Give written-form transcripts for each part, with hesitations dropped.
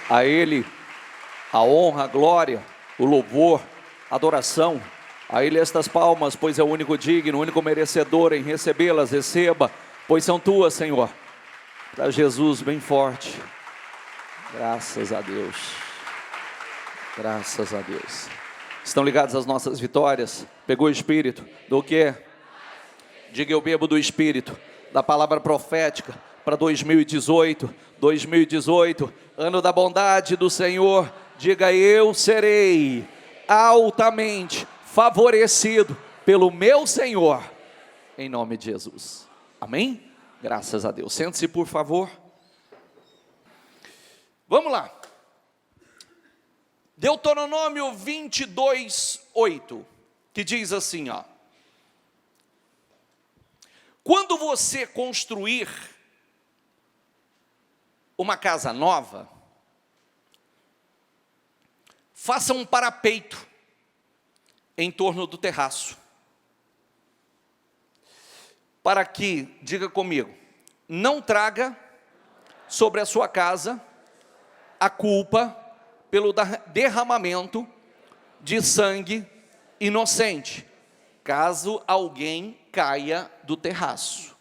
A Ele a honra, a glória, o louvor, a adoração. A Ele estas palmas, pois é o único digno, o único merecedor em recebê-las. Receba, pois são tuas, Senhor. Para Jesus bem forte. Graças a Deus. Graças a Deus. Estão ligados às nossas vitórias? Pegou o Espírito? Do quê? Diga: eu bebo do Espírito, da palavra profética para 2018. 2018, ano da bondade do Senhor. Diga: eu serei altamente favorecido pelo meu Senhor, em nome de Jesus. Amém? Graças a Deus. Sente-se, por favor. Vamos lá. Deuteronômio 22:8, que diz assim, ó: quando você construir uma casa nova, faça um parapeito em torno do terraço, para que, diga comigo, não traga sobre a sua casa a culpa pelo derramamento de sangue inocente, caso alguém caia do terraço.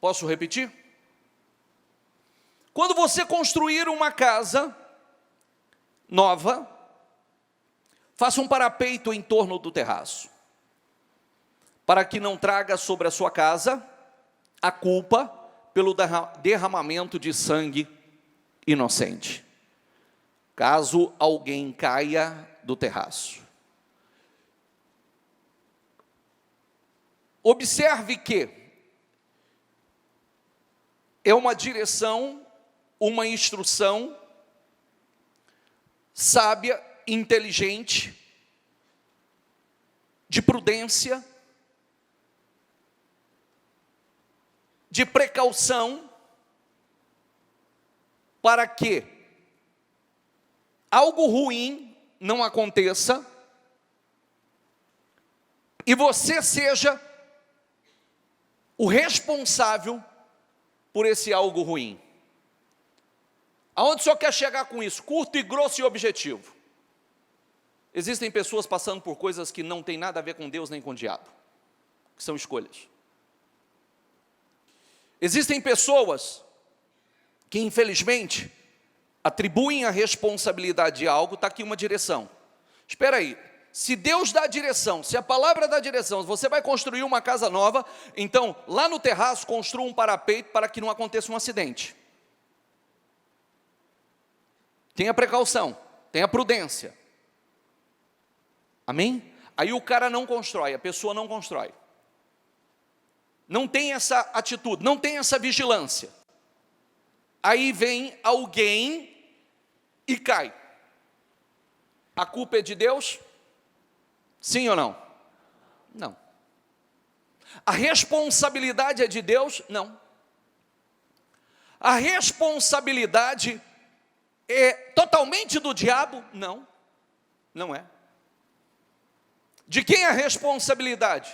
Posso repetir? Quando você construir uma casa nova, faça um parapeito em torno do terraço, para que não traga sobre a sua casa a culpa pelo derramamento de sangue inocente, caso alguém caia do terraço. Observe que é uma direção, uma instrução sábia, inteligente, de prudência, de precaução, para que algo ruim não aconteça e você seja o responsável por esse algo ruim. Aonde o senhor quer chegar com isso? Curto e grosso e objetivo. Existem pessoas passando por coisas que não tem nada a ver com Deus nem com o diabo, que são escolhas. Existem pessoas que infelizmente atribuem a responsabilidade de algo. Está aqui uma direção. Espera aí, se Deus dá a direção, se a palavra dá a direção, você vai construir uma casa nova, então lá no terraço construa um parapeito para que não aconteça um acidente. Tenha precaução, tenha prudência. Amém? Aí o cara não constrói, a pessoa não constrói. Não tem essa atitude, não tem essa vigilância. Aí vem alguém e cai. A culpa é de Deus? Sim ou não? Não. A responsabilidade é de Deus? Não. A responsabilidade é totalmente do diabo? Não, não é. De quem é a responsabilidade?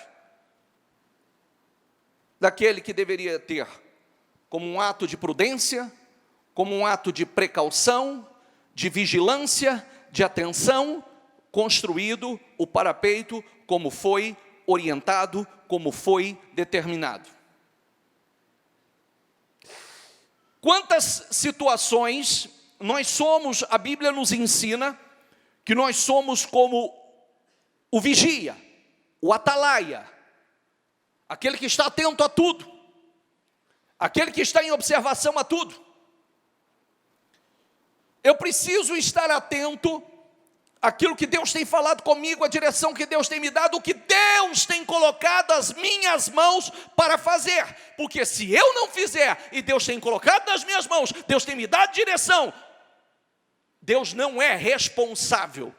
Daquele que deveria ter como um ato de prudência, como um ato de precaução, de vigilância, de atenção, construído o parapeito como foi orientado, como foi determinado. Quantas situações nós somos, a Bíblia nos ensina que nós somos como o vigia, o atalaia, aquele que está atento a tudo, aquele que está em observação a tudo. Eu preciso estar atento àquilo que Deus tem falado comigo, a direção que Deus tem me dado, o que Deus tem colocado as minhas mãos para fazer. Porque se eu não fizer, e Deus tem colocado nas minhas mãos, Deus tem me dado direção, Deus não é responsável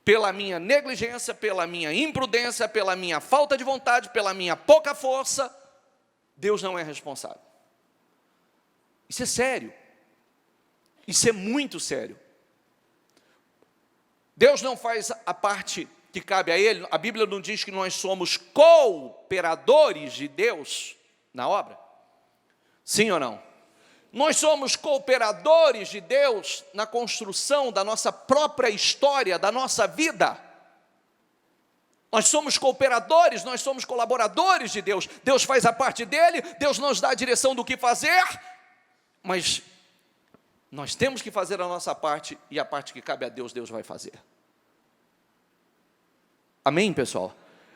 pela minha negligência, pela minha imprudência, pela minha falta de vontade, pela minha pouca força. Deus não é responsável. Isso é sério. Isso é muito sério. Deus não faz a parte que cabe a Ele. A Bíblia não diz que nós somos cooperadores de Deus na obra? Sim ou não? Nós somos cooperadores de Deus na construção da nossa própria história, da nossa vida. Nós somos cooperadores, nós somos colaboradores de Deus. Deus faz a parte dele, Deus nos dá a direção do que fazer, mas nós temos que fazer a nossa parte, e a parte que cabe a Deus, Deus vai fazer. Amém, pessoal?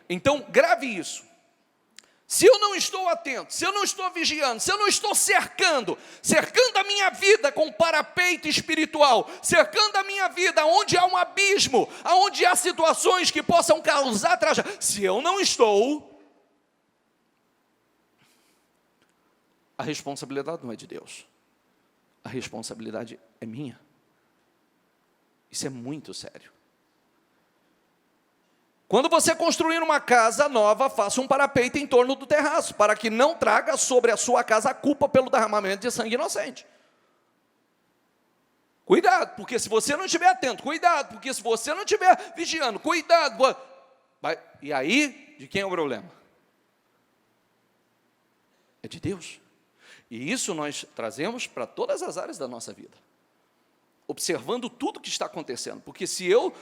Então, grave isso. Se eu não estou atento, se eu não estou vigiando, se eu não estou cercando a minha vida com parapeito espiritual, cercando a minha vida onde há um abismo, onde há situações que possam causar tragédia, se eu não estou, a responsabilidade não é de Deus, a responsabilidade é minha. Isso é muito sério. Quando você construir uma casa nova, faça um parapeito em torno do terraço, para que não traga sobre a sua casa a culpa pelo derramamento de sangue inocente. Cuidado, porque se você não estiver atento, cuidado, porque se você não estiver vigiando, cuidado. E aí, de quem é o problema? É de Deus. E isso nós trazemos para todas as áreas da nossa vida. Observando tudo que está acontecendo, porque se eu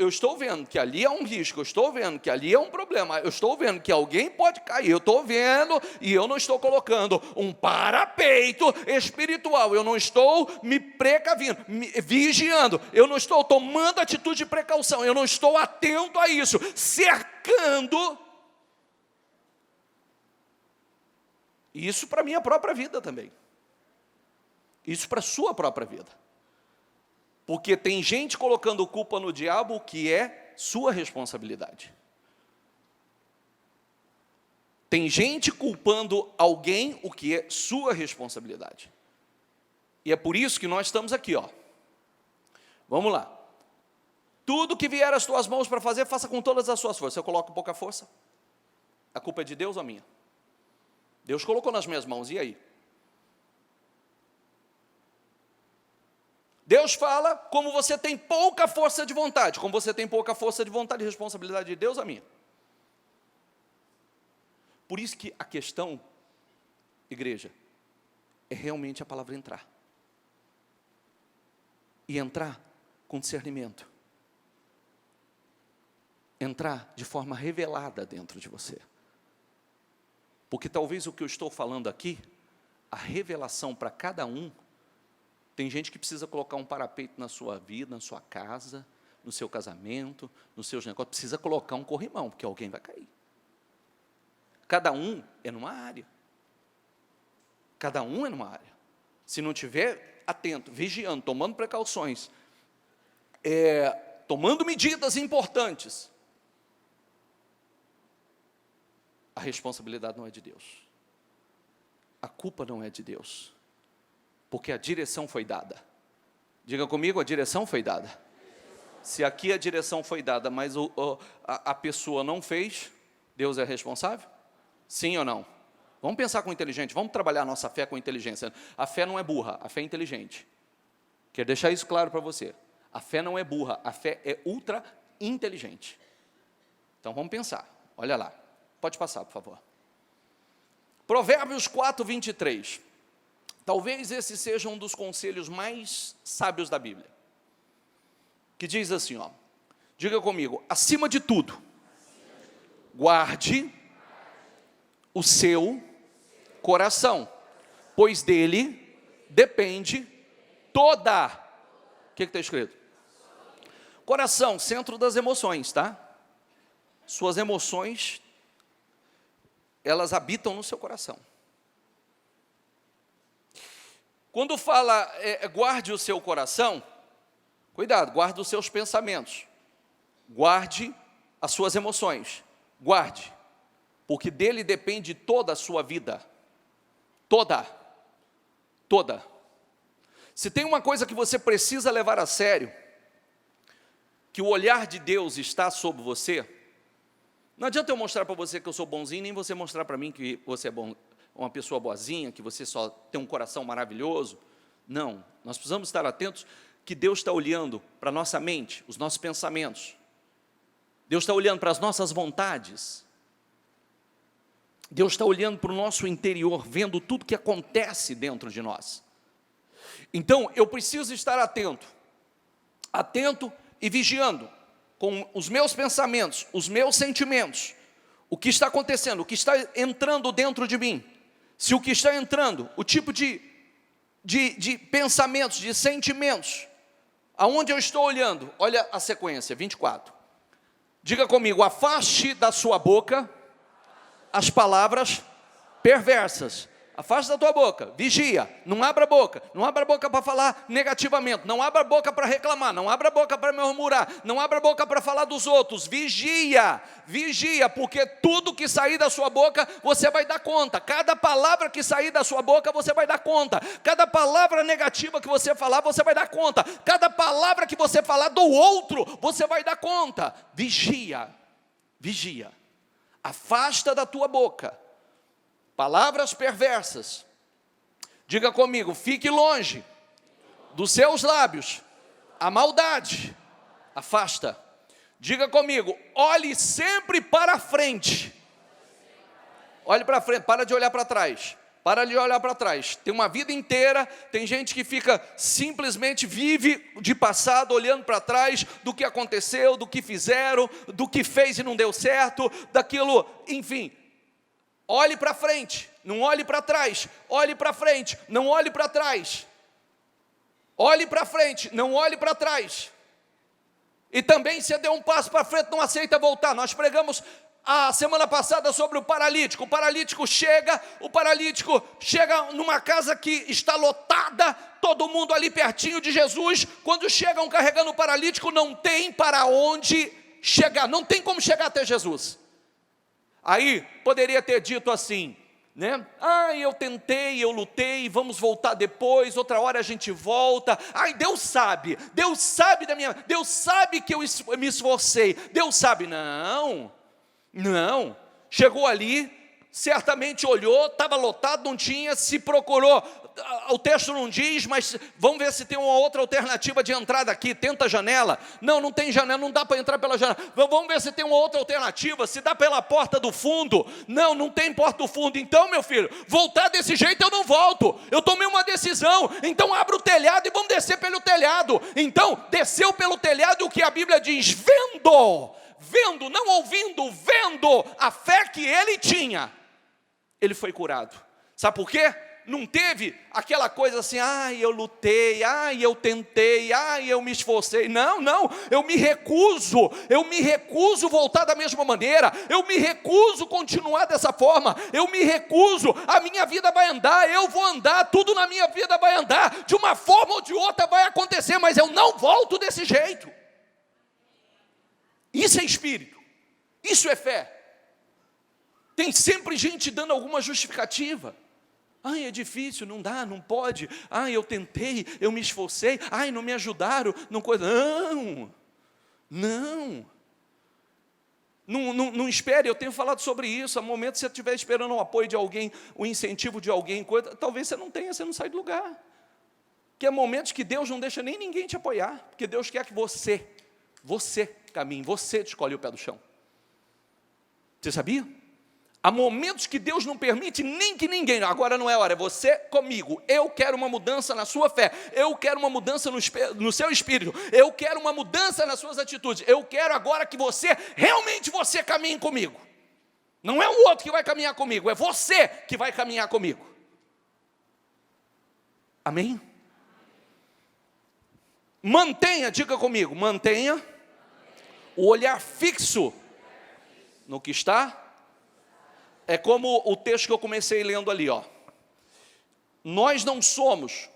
estou vendo que ali é um risco, eu estou vendo que ali é um problema, eu estou vendo que alguém pode cair, eu estou vendo e eu não estou colocando um parapeito espiritual, eu não estou me precavindo, vigiando, eu não estou tomando atitude de precaução, eu não estou atento a isso, cercando, isso para a minha própria vida também, isso para a sua própria vida. Porque tem gente colocando culpa no diabo, o que é sua responsabilidade. Tem gente culpando alguém, o que é sua responsabilidade. E é por isso que nós estamos aqui, ó. Vamos lá. Tudo que vier às tuas mãos para fazer, faça com todas as suas forças. Eu coloco pouca força, a culpa é de Deus ou minha? Deus colocou nas minhas mãos, e aí? Deus fala, como você tem pouca força de vontade. Como você tem pouca força de vontade, responsabilidade de Deus, a minha. Por isso que a questão, igreja, é realmente a palavra entrar. E entrar com discernimento. Entrar de forma revelada dentro de você. Porque talvez o que eu estou falando aqui, a revelação para cada um, tem gente que precisa colocar um parapeito na sua vida, na sua casa, no seu casamento, nos seus negócios, precisa colocar um corrimão, porque alguém vai cair. Cada um é numa área. Cada um é numa área. Se não tiver atento, vigiando, tomando precauções, tomando medidas importantes, a responsabilidade não é de Deus. A culpa não é de Deus. Porque a direção foi dada. Diga comigo, a direção foi dada. Se aqui a direção foi dada, mas a pessoa não fez, Deus é responsável? Sim ou não? Vamos pensar com inteligente, vamos trabalhar a nossa fé com inteligência. A fé não é burra, a fé é inteligente. Quero deixar isso claro para você. A fé não é burra, a fé é ultra inteligente. Então vamos pensar, olha lá. Pode passar, por favor. Provérbios 4, 23. Talvez esse seja um dos conselhos mais sábios da Bíblia. Que diz assim, ó. Diga comigo, acima de tudo, guarde o seu coração, pois dele depende toda. O que está escrito? Coração, centro das emoções, tá? Suas emoções, elas habitam no seu coração. Quando fala, guarde o seu coração, cuidado, guarde os seus pensamentos, guarde as suas emoções, guarde, porque dele depende toda a sua vida, toda. Se tem uma coisa que você precisa levar a sério, que o olhar de Deus está sobre você, não adianta eu mostrar para você que eu sou bonzinho, nem você mostrar para mim que você é bom, uma pessoa boazinha, que você só tem um coração maravilhoso. Não, nós precisamos estar atentos que Deus está olhando para a nossa mente, os nossos pensamentos. Deus está olhando para as nossas vontades. Deus está olhando para o nosso interior, vendo tudo que acontece dentro de nós. Então, eu preciso estar atento e vigiando com os meus pensamentos, os meus sentimentos, o que está acontecendo, o que está entrando dentro de mim. Se o que está entrando, o tipo de pensamentos, de sentimentos, aonde eu estou olhando, olha a sequência, 24. Diga comigo: afaste da sua boca as palavras perversas. Afaste da tua boca, vigia, não abra a boca para falar negativamente, não abra a boca para reclamar, não abra a boca para murmurar, não abra a boca para falar dos outros, vigia, porque tudo que sair da sua boca, você vai dar conta, cada palavra que sair da sua boca, você vai dar conta, cada palavra negativa que você falar, você vai dar conta, cada palavra que você falar do outro, você vai dar conta, vigia, afasta da tua boca palavras perversas. Diga comigo: fique longe dos seus lábios a maldade. Afasta. Diga comigo: olhe sempre para frente. Olhe para frente, para de olhar para trás. Para de olhar para trás. Tem uma vida inteira, tem gente que fica simplesmente vive de passado, olhando para trás do que aconteceu, do que fizeram, do que fez e não deu certo, daquilo, enfim. Olhe para frente, não olhe para trás. Olhe para frente, não olhe para trás. Olhe para frente, não olhe para trás. E também, se deu um passo para frente, não aceita voltar. Nós pregamos a semana passada sobre o paralítico. O paralítico chega numa casa que está lotada, todo mundo ali pertinho de Jesus. Quando chegam carregando o paralítico, não tem para onde chegar, não tem como chegar até Jesus. Aí, poderia ter dito assim, né? Eu tentei, eu lutei, vamos voltar depois, outra hora a gente volta. Deus sabe Deus sabe que eu me esforcei, Deus sabe. Não, chegou ali, certamente olhou, estava lotado, não tinha, se procurou, o texto não diz, mas vamos ver se tem uma outra alternativa de entrada aqui. Tenta a janela, não tem janela, não dá para entrar pela janela. Vamos ver se tem uma outra alternativa, se dá pela porta do fundo. Não tem porta do fundo. Então, meu filho, voltar desse jeito eu não volto, eu tomei uma decisão, então abra o telhado e vamos descer pelo telhado. Então, desceu pelo telhado, o que a Bíblia diz: vendo, não ouvindo, vendo a fé que ele tinha, ele foi curado. Sabe por quê? Não teve aquela coisa assim: eu lutei, eu tentei, eu me esforcei. Não, eu me recuso voltar da mesma maneira, eu me recuso continuar dessa forma, eu me recuso, a minha vida vai andar, eu vou andar, tudo na minha vida vai andar, de uma forma ou de outra vai acontecer, mas eu não volto desse jeito. Isso é espírito, isso é fé. Tem sempre gente dando alguma justificativa. É difícil, não dá, não pode. Eu tentei, eu me esforcei. Não me ajudaram. Não espere, eu tenho falado sobre isso. Há momentos que você estiver esperando o apoio de alguém, o incentivo de alguém, talvez você não tenha, você não sai do lugar. Que há momentos que Deus não deixa nem ninguém te apoiar, porque Deus quer que você caminhe, você escolhe o pé do chão. Você sabia? Há momentos que Deus não permite nem que ninguém, agora não é hora, é você comigo. Eu quero uma mudança na sua fé, eu quero uma mudança no seu espírito, eu quero uma mudança nas suas atitudes, eu quero agora que realmente você caminhe comigo. Não é o outro que vai caminhar comigo, é você que vai caminhar comigo. Amém? Diga comigo, mantenha o olhar fixo no que está. É como o texto que eu comecei lendo ali, Nós não somos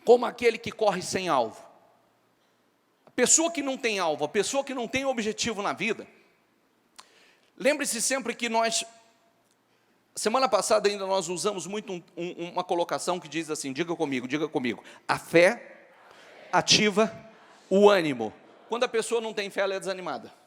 como aquele que corre sem alvo. A pessoa que não tem alvo, a pessoa que não tem objetivo na vida. Lembre-se sempre que semana passada ainda nós usamos muito uma colocação que diz assim, diga comigo, a fé ativa o ânimo. Quando a pessoa não tem fé, ela é desanimada.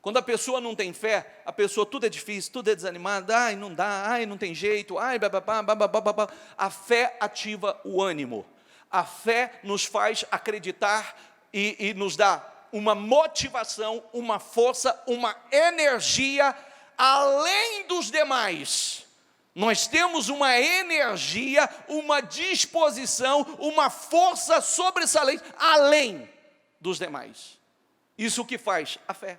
Quando a pessoa não tem fé, tudo é difícil, tudo é desanimado, não dá, não tem jeito, bababá. A fé ativa o ânimo. A fé nos faz acreditar e nos dá uma motivação, uma força, uma energia além dos demais. Nós temos uma energia, uma disposição, uma força sobressalente, além dos demais. Isso que faz a fé.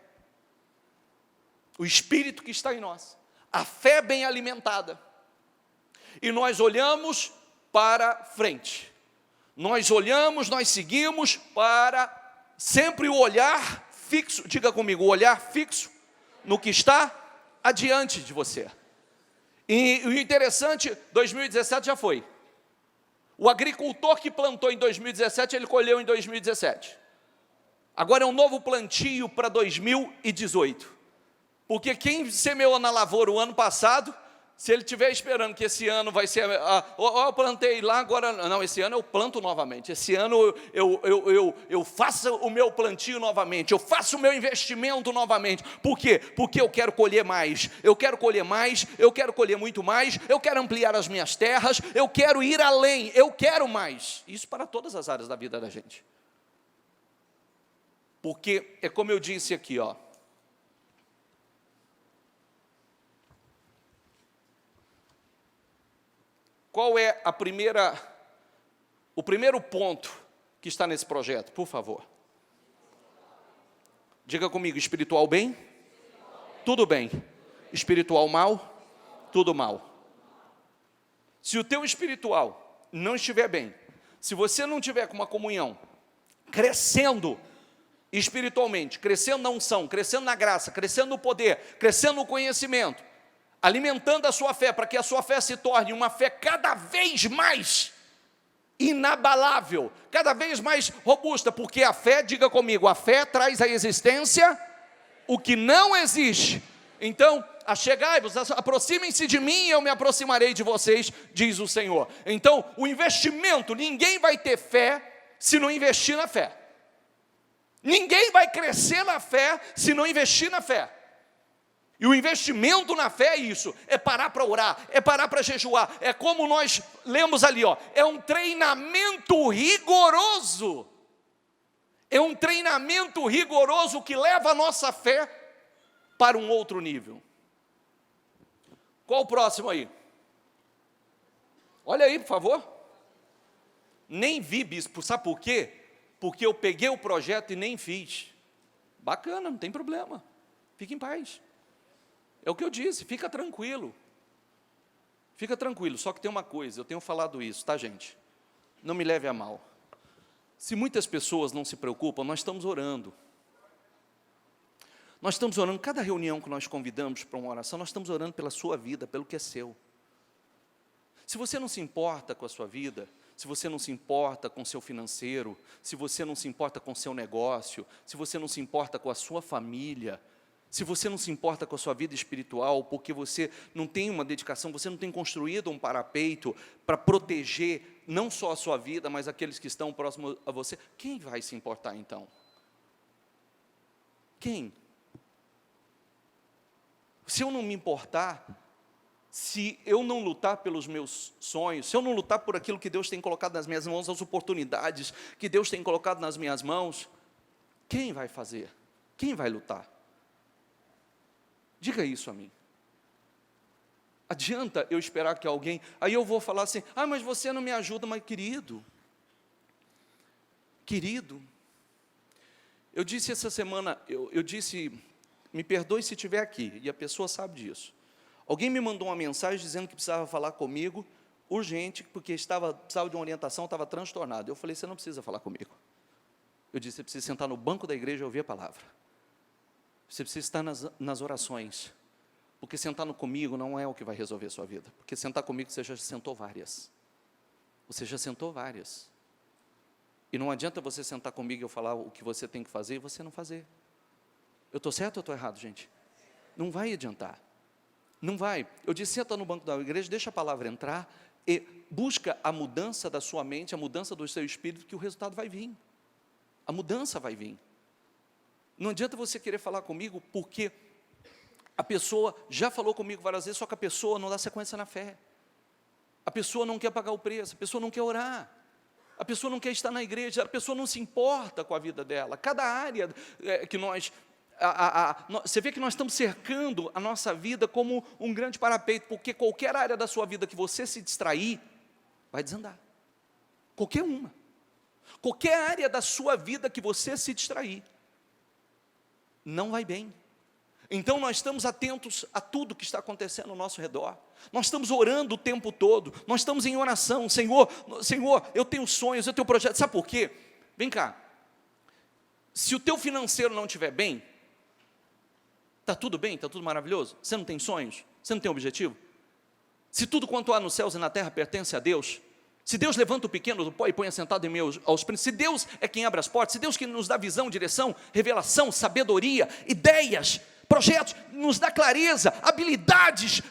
O Espírito que está em nós. A fé bem alimentada. E nós olhamos para frente. Nós olhamos, nós seguimos para sempre o olhar fixo. Diga comigo, o olhar fixo no que está adiante de você. E o interessante, 2017 já foi. O agricultor que plantou em 2017, ele colheu em 2017. Agora é um novo plantio para 2018. Porque quem semeou na lavoura o ano passado, se ele estiver esperando que esse ano vai ser, eu plantei lá, agora, não, esse ano eu planto novamente, esse ano eu faço o meu plantio novamente, eu faço o meu investimento novamente. Por quê? Porque eu quero colher mais, eu quero colher mais, eu quero colher muito mais, eu quero ampliar as minhhas terras, eu quero ir além, eu quero mais. Isso para todas as áreas da vida da gente. Porque é como eu disse aqui, ó. Qual é o primeiro ponto que está nesse projeto, por favor? Diga comigo, espiritual bem? Tudo bem. Espiritual mal? Tudo mal. Se o teu espiritual não estiver bem, se você não tiver com uma comunhão, crescendo espiritualmente, crescendo na unção, crescendo na graça, crescendo no poder, crescendo no conhecimento, alimentando a sua fé, para que a sua fé se torne uma fé cada vez mais inabalável, cada vez mais robusta, porque a fé, diga comigo, a fé traz à existência o que não existe. Então, achegai-vos, aproximem-se de mim e eu me aproximarei de vocês, diz o Senhor. Então, o investimento, ninguém vai ter fé se não investir na fé. Ninguém vai crescer na fé se não investir na fé. E o investimento na fé é isso, é parar para orar, é parar para jejuar, é como nós lemos ali, ó, é um treinamento rigoroso. É um treinamento rigoroso que leva a nossa fé para um outro nível. Qual o próximo aí? Olha aí, por favor. Nem vi, bispo, sabe por quê? Porque eu peguei o projeto e nem fiz. Bacana, não tem problema, fique em paz. É o que eu disse, fica tranquilo. Fica tranquilo, só que tem uma coisa, eu tenho falado isso, tá, gente? Não me leve a mal. Se muitas pessoas não se preocupam, nós estamos orando. Nós estamos orando, cada reunião que nós convidamos para uma oração, nós estamos orando pela sua vida, pelo que é seu. Se você não se importa com a sua vida, se você não se importa com o seu financeiro, se você não se importa com o seu negócio, se você não se importa com a sua família, se você não se importa com a sua vida espiritual, porque você não tem uma dedicação, você não tem construído um parapeito para proteger não só a sua vida, mas aqueles que estão próximos a você, quem vai se importar então? Quem? Se eu não me importar, se eu não lutar pelos meus sonhos, se eu não lutar por aquilo que Deus tem colocado nas minhas mãos, as oportunidades que Deus tem colocado nas minhas mãos, quem vai fazer? Quem vai lutar? Diga isso a mim. Adianta eu esperar que alguém... Aí eu vou falar assim, mas você não me ajuda, mas querido, eu disse essa semana, eu disse, me perdoe se estiver aqui, e a pessoa sabe disso. Alguém me mandou uma mensagem dizendo que precisava falar comigo, urgente, porque precisava de uma orientação, estava transtornado. Eu falei, você não precisa falar comigo. Eu disse, você precisa sentar no banco da igreja e ouvir a palavra. Você precisa estar nas orações, porque sentar comigo não é o que vai resolver a sua vida, porque sentar comigo você já sentou várias, e não adianta você sentar comigo e eu falar o que você tem que fazer e você não fazer. Eu estou certo ou estou errado, gente? Não vai adiantar, não vai. Eu disse, senta no banco da igreja, deixa a palavra entrar, e busca a mudança da sua mente, a mudança do seu espírito, que o resultado vai vir, a mudança vai vir. Não adianta você querer falar comigo, porque a pessoa já falou comigo várias vezes, só que a pessoa não dá sequência na fé. A pessoa não quer pagar o preço, a pessoa não quer orar, a pessoa não quer estar na igreja, a pessoa não se importa com a vida dela. Cada área que nós Você vê que nós estamos cercando a nossa vida como um grande parapeito, porque qualquer área da sua vida que você se distrair, vai desandar. Qualquer uma. Qualquer área da sua vida que você se distrair, não vai bem. Então nós estamos atentos a tudo que está acontecendo ao nosso redor. Nós estamos orando o tempo todo. Nós estamos em oração. Senhor, eu tenho sonhos, eu tenho projetos. Sabe por quê? Vem cá. Se o teu financeiro não estiver bem, está tudo bem? Está tudo maravilhoso? Você não tem sonhos? Você não tem objetivo? Se tudo quanto há nos céus e na terra pertence a Deus, se Deus levanta o pequeno do pó e põe assentado em meio aos príncipes, se Deus é quem abre as portas, se Deus que nos dá visão, direção, revelação, sabedoria, ideias, projetos, nos dá clareza, habilidades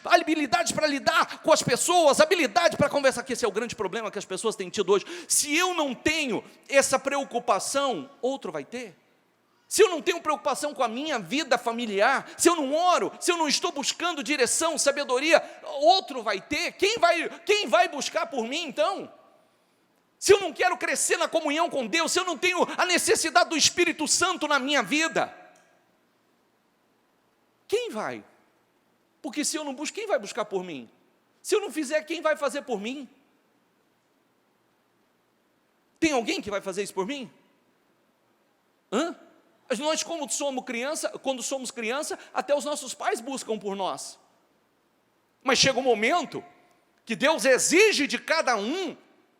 para lidar com as pessoas, habilidade para conversar, que esse é o grande problema que as pessoas têm tido hoje. Se eu não tenho essa preocupação, outro vai ter. Se eu não tenho preocupação com a minha vida familiar, se eu não oro, se eu não estou buscando direção, sabedoria, outro vai ter. Quem vai buscar por mim então? Se eu não quero crescer na comunhão com Deus, se eu não tenho a necessidade do Espírito Santo na minha vida, quem vai? Porque se eu não busco, quem vai buscar por mim? Se eu não fizer, quem vai fazer por mim? Tem alguém que vai fazer isso por mim? Nós, quando somos criança, até os nossos pais buscam por nós. Mas chega um momento que Deus exige de cada um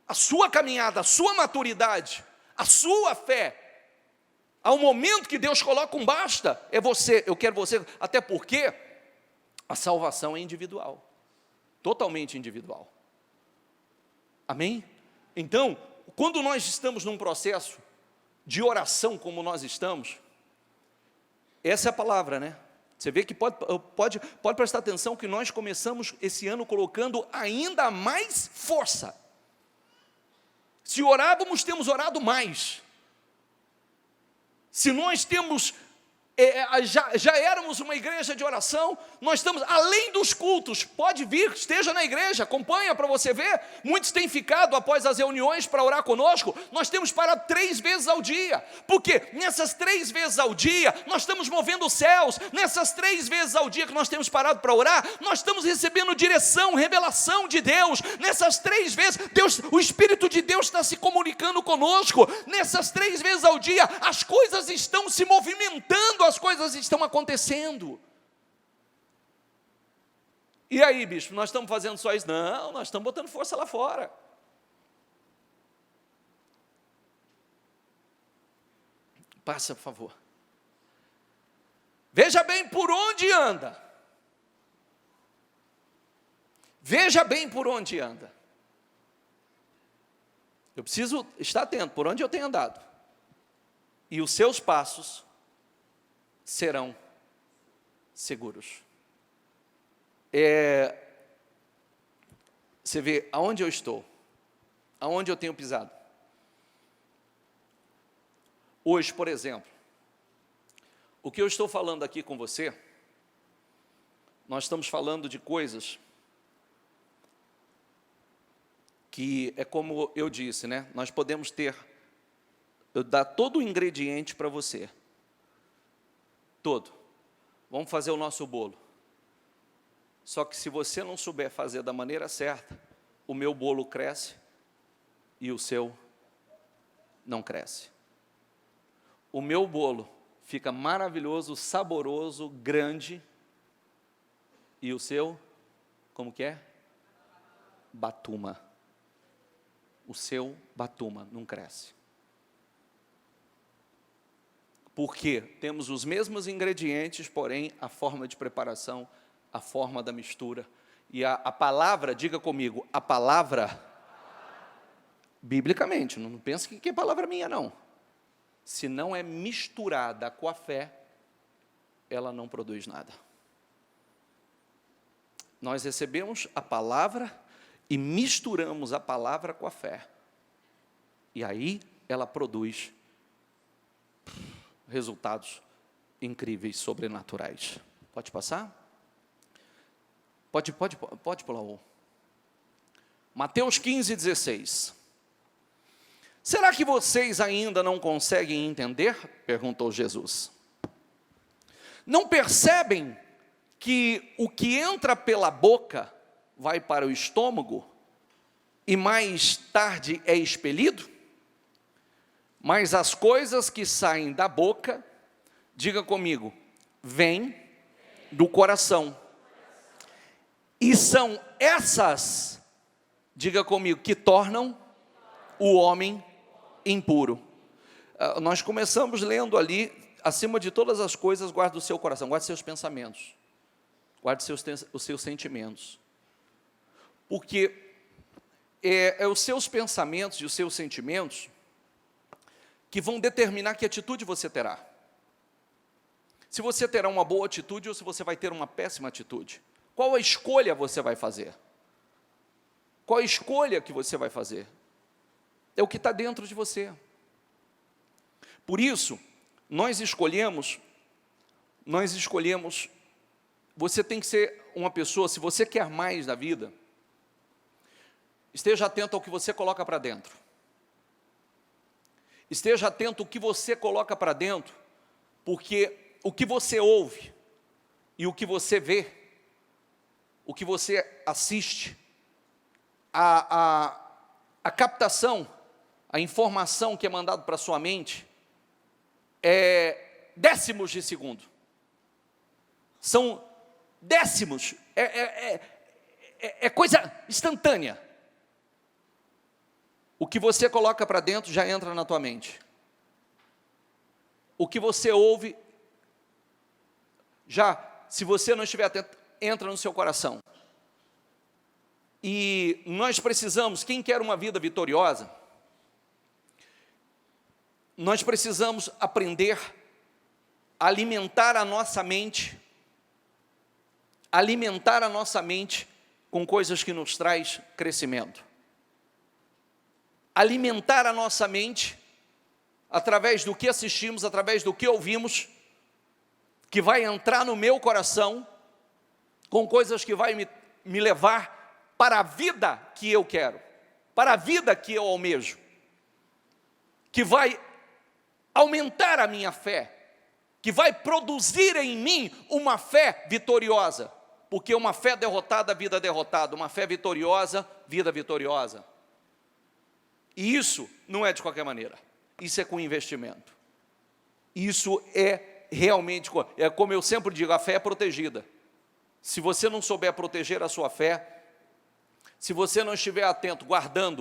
a sua caminhada, a sua maturidade, a sua fé. Há um momento que Deus coloca um basta, é você, eu quero você, até porque a salvação é individual, totalmente individual. Amém? Então, quando nós estamos num processo de oração como nós estamos, essa é a palavra, né? Você vê que pode prestar atenção que nós começamos esse ano colocando ainda mais força. Se orávamos, temos orado mais. Se nós temos, já éramos uma igreja de oração, nós estamos, além dos cultos, pode vir, esteja na igreja, acompanha para você ver, muitos têm ficado após as reuniões para orar conosco, nós temos parado 3 vezes ao dia, porque nessas 3 vezes ao dia, nós estamos movendo os céus, nessas 3 vezes ao dia que nós temos parado para orar, nós estamos recebendo direção, revelação de Deus, nessas 3 vezes, o Espírito de Deus está se comunicando conosco, nessas 3 vezes ao dia, as coisas estão se movimentando, as coisas estão acontecendo. E aí, bispo, nós estamos fazendo só isso? Não, nós estamos botando força lá fora. Passa, por favor. Veja bem por onde anda. Veja bem por onde anda. Eu preciso estar atento por onde eu tenho andado. E os seus passos serão seguros. Você vê aonde eu estou, aonde eu tenho pisado. Hoje, por exemplo, o que eu estou falando aqui com você, nós estamos falando de coisas que é como eu disse, né? Nós podemos eu dar todo o ingrediente para você. Todo. Vamos fazer o nosso bolo. Só que se você não souber fazer da maneira certa, o meu bolo cresce e o seu não cresce. O meu bolo fica maravilhoso, saboroso, grande, e o seu, como que é? Batuma. O seu batuma não cresce. Porque temos os mesmos ingredientes, porém a forma de preparação, a forma da mistura. E a palavra, diga comigo, a palavra, biblicamente, não pensa que é palavra minha não. Se não é misturada com a fé, ela não produz nada. Nós recebemos a palavra e misturamos a palavra com a fé. E aí ela produz resultados incríveis, sobrenaturais. Pode passar? Pode pular o. Mateus 15:16. Será que vocês ainda não conseguem entender? Perguntou Jesus. Não percebem que o que entra pela boca vai para o estômago e mais tarde é expelido? Mas as coisas que saem da boca, diga comigo, vêm do coração. E são essas, diga comigo, que tornam o homem impuro. Nós começamos lendo ali, acima de todas as coisas, guarde o seu coração, guarde seus pensamentos, guarde os seus sentimentos. Porque é os seus pensamentos e os seus sentimentos que vão determinar que atitude você terá. Se você terá uma boa atitude ou se você vai ter uma péssima atitude. Qual a escolha você vai fazer? Qual a escolha que você vai fazer? É o que está dentro de você. Por isso, nós escolhemos, você tem que ser uma pessoa, se você quer mais da vida, esteja atento ao que você coloca para dentro. Esteja atento ao que você coloca para dentro, porque o que você ouve e o que você vê, o que você assiste, a captação, a informação que é mandada para a sua mente, é décimos de segundo. São décimos, é coisa instantânea. O que você coloca para dentro já entra na tua mente. O que você ouve, já, se você não estiver atento, entra no seu coração. E nós precisamos, quem quer uma vida vitoriosa, nós precisamos aprender a alimentar a nossa mente com coisas que nos traz crescimento. Alimentar a nossa mente através do que assistimos, através do que ouvimos, que vai entrar no meu coração com coisas que vai me levar para a vida que eu quero, para a vida que eu almejo, que vai aumentar a minha fé, que vai produzir em mim uma fé vitoriosa, porque uma fé derrotada, vida derrotada, uma fé vitoriosa, vida vitoriosa. E isso não é de qualquer maneira, isso é com investimento. Isso é realmente, como eu sempre digo, a fé é protegida. Se você não souber proteger a sua fé, se você não estiver atento, guarda,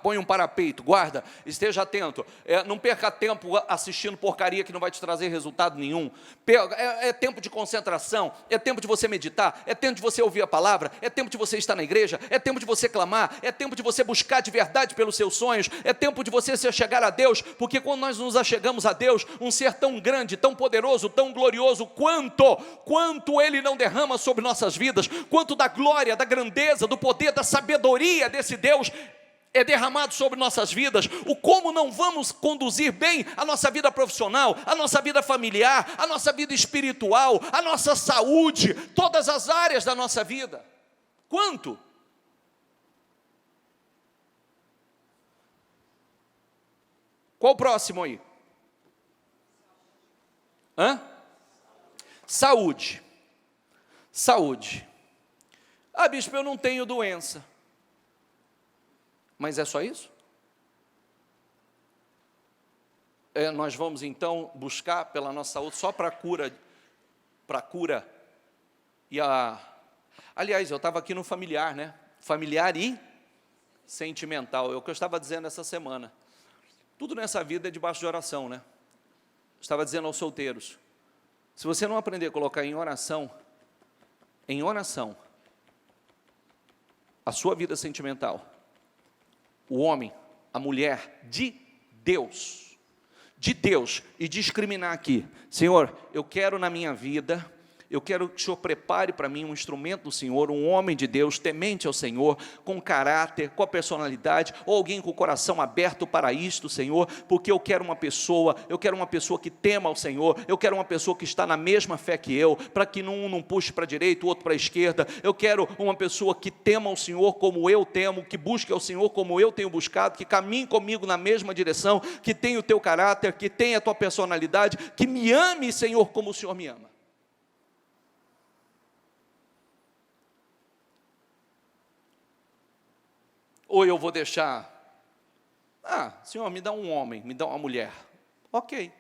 põe um parapeito, guarda, esteja atento, não perca tempo assistindo porcaria que não vai te trazer resultado nenhum, é tempo de concentração, é tempo de você meditar, é tempo de você ouvir a palavra, é tempo de você estar na igreja, é tempo de você clamar, é tempo de você buscar de verdade pelos seus sonhos, é tempo de você se achegar a Deus, porque quando nós nos achegamos a Deus, um ser tão grande, tão poderoso, tão glorioso, quanto Ele não derrama sobre nossas vidas, quanto da glória, da grandeza, do poder, da sabedoria desse Deus é derramado sobre nossas vidas, o como não vamos conduzir bem a nossa vida profissional, a nossa vida familiar, a nossa vida espiritual, a nossa saúde, todas as áreas da nossa vida. Quanto? Qual o próximo aí? Saúde. Ah, bispo, eu não tenho doença. Mas é só isso? Nós vamos então buscar pela nossa saúde só para cura. Aliás, eu estava aqui no familiar, né? Familiar e sentimental. É o que eu estava dizendo essa semana. Tudo nessa vida é debaixo de oração, né? Eu estava dizendo aos solteiros, se você não aprender a colocar em oração, a sua vida sentimental, o homem, a mulher de Deus, e discriminar aqui, Senhor, eu quero na minha vida, Eu quero que o Senhor prepare para mim um instrumento do Senhor, um homem de Deus, temente ao Senhor, com caráter, com a personalidade, ou alguém com o coração aberto para isto, Senhor, porque eu quero uma pessoa que tema ao Senhor, eu quero uma pessoa que está na mesma fé que eu, para que um não puxe para a direita, o outro para a esquerda. Eu quero uma pessoa que tema ao Senhor como eu temo, que busque ao Senhor como eu tenho buscado, que caminhe comigo na mesma direção, que tenha o teu caráter, que tenha a tua personalidade, que me ame, Senhor, como o Senhor me ama. Ou eu vou deixar, Senhor, me dá um homem, me dá uma mulher. Ok.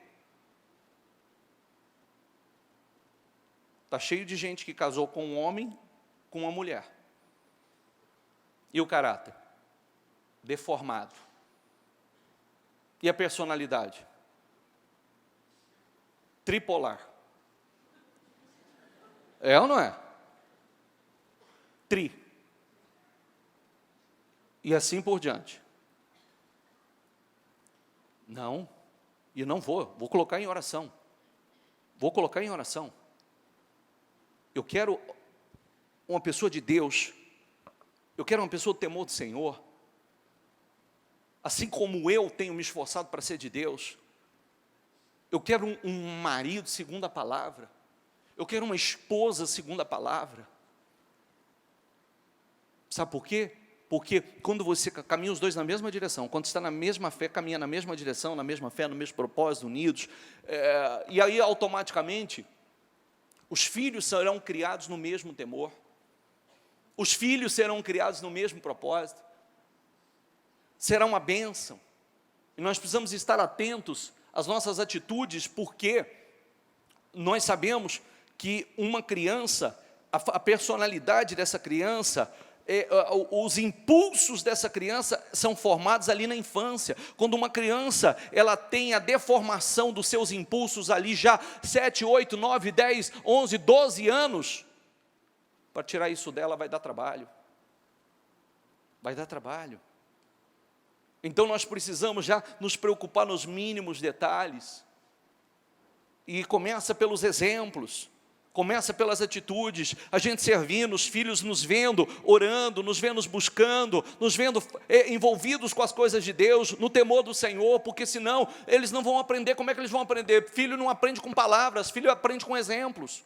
Está cheio de gente que casou com um homem, com uma mulher. E o caráter? Deformado. E a personalidade? Tripolar. É ou não é? Tri. E assim por diante. Não, e não vou colocar em oração. Vou colocar em oração. Eu quero uma pessoa de Deus, eu quero uma pessoa do temor do Senhor, assim como eu tenho me esforçado para ser de Deus. Eu quero um marido segundo a palavra, eu quero uma esposa segundo a palavra. Sabe por quê? Porque quando você caminha os dois na mesma direção, quando está na mesma fé, caminha na mesma direção, na mesma fé, no mesmo propósito, unidos, e aí automaticamente, os filhos serão criados no mesmo temor, os filhos serão criados no mesmo propósito, será uma bênção, e nós precisamos estar atentos às nossas atitudes, porque nós sabemos que uma criança, a personalidade dessa criança, os impulsos dessa criança são formados ali na infância. Quando uma criança, ela tem a deformação dos seus impulsos ali já 7, 8, 9, 10, 11, 12 anos, para tirar isso dela vai dar trabalho. Vai dar trabalho. Então nós precisamos já nos preocupar nos mínimos detalhes. E começa pelos exemplos. Começa pelas atitudes, a gente servindo, os filhos nos vendo, orando, nos vendo buscando, nos vendo envolvidos com as coisas de Deus, no temor do Senhor, porque senão eles não vão aprender. Como é que eles vão aprender? Filho não aprende com palavras, filho aprende com exemplos.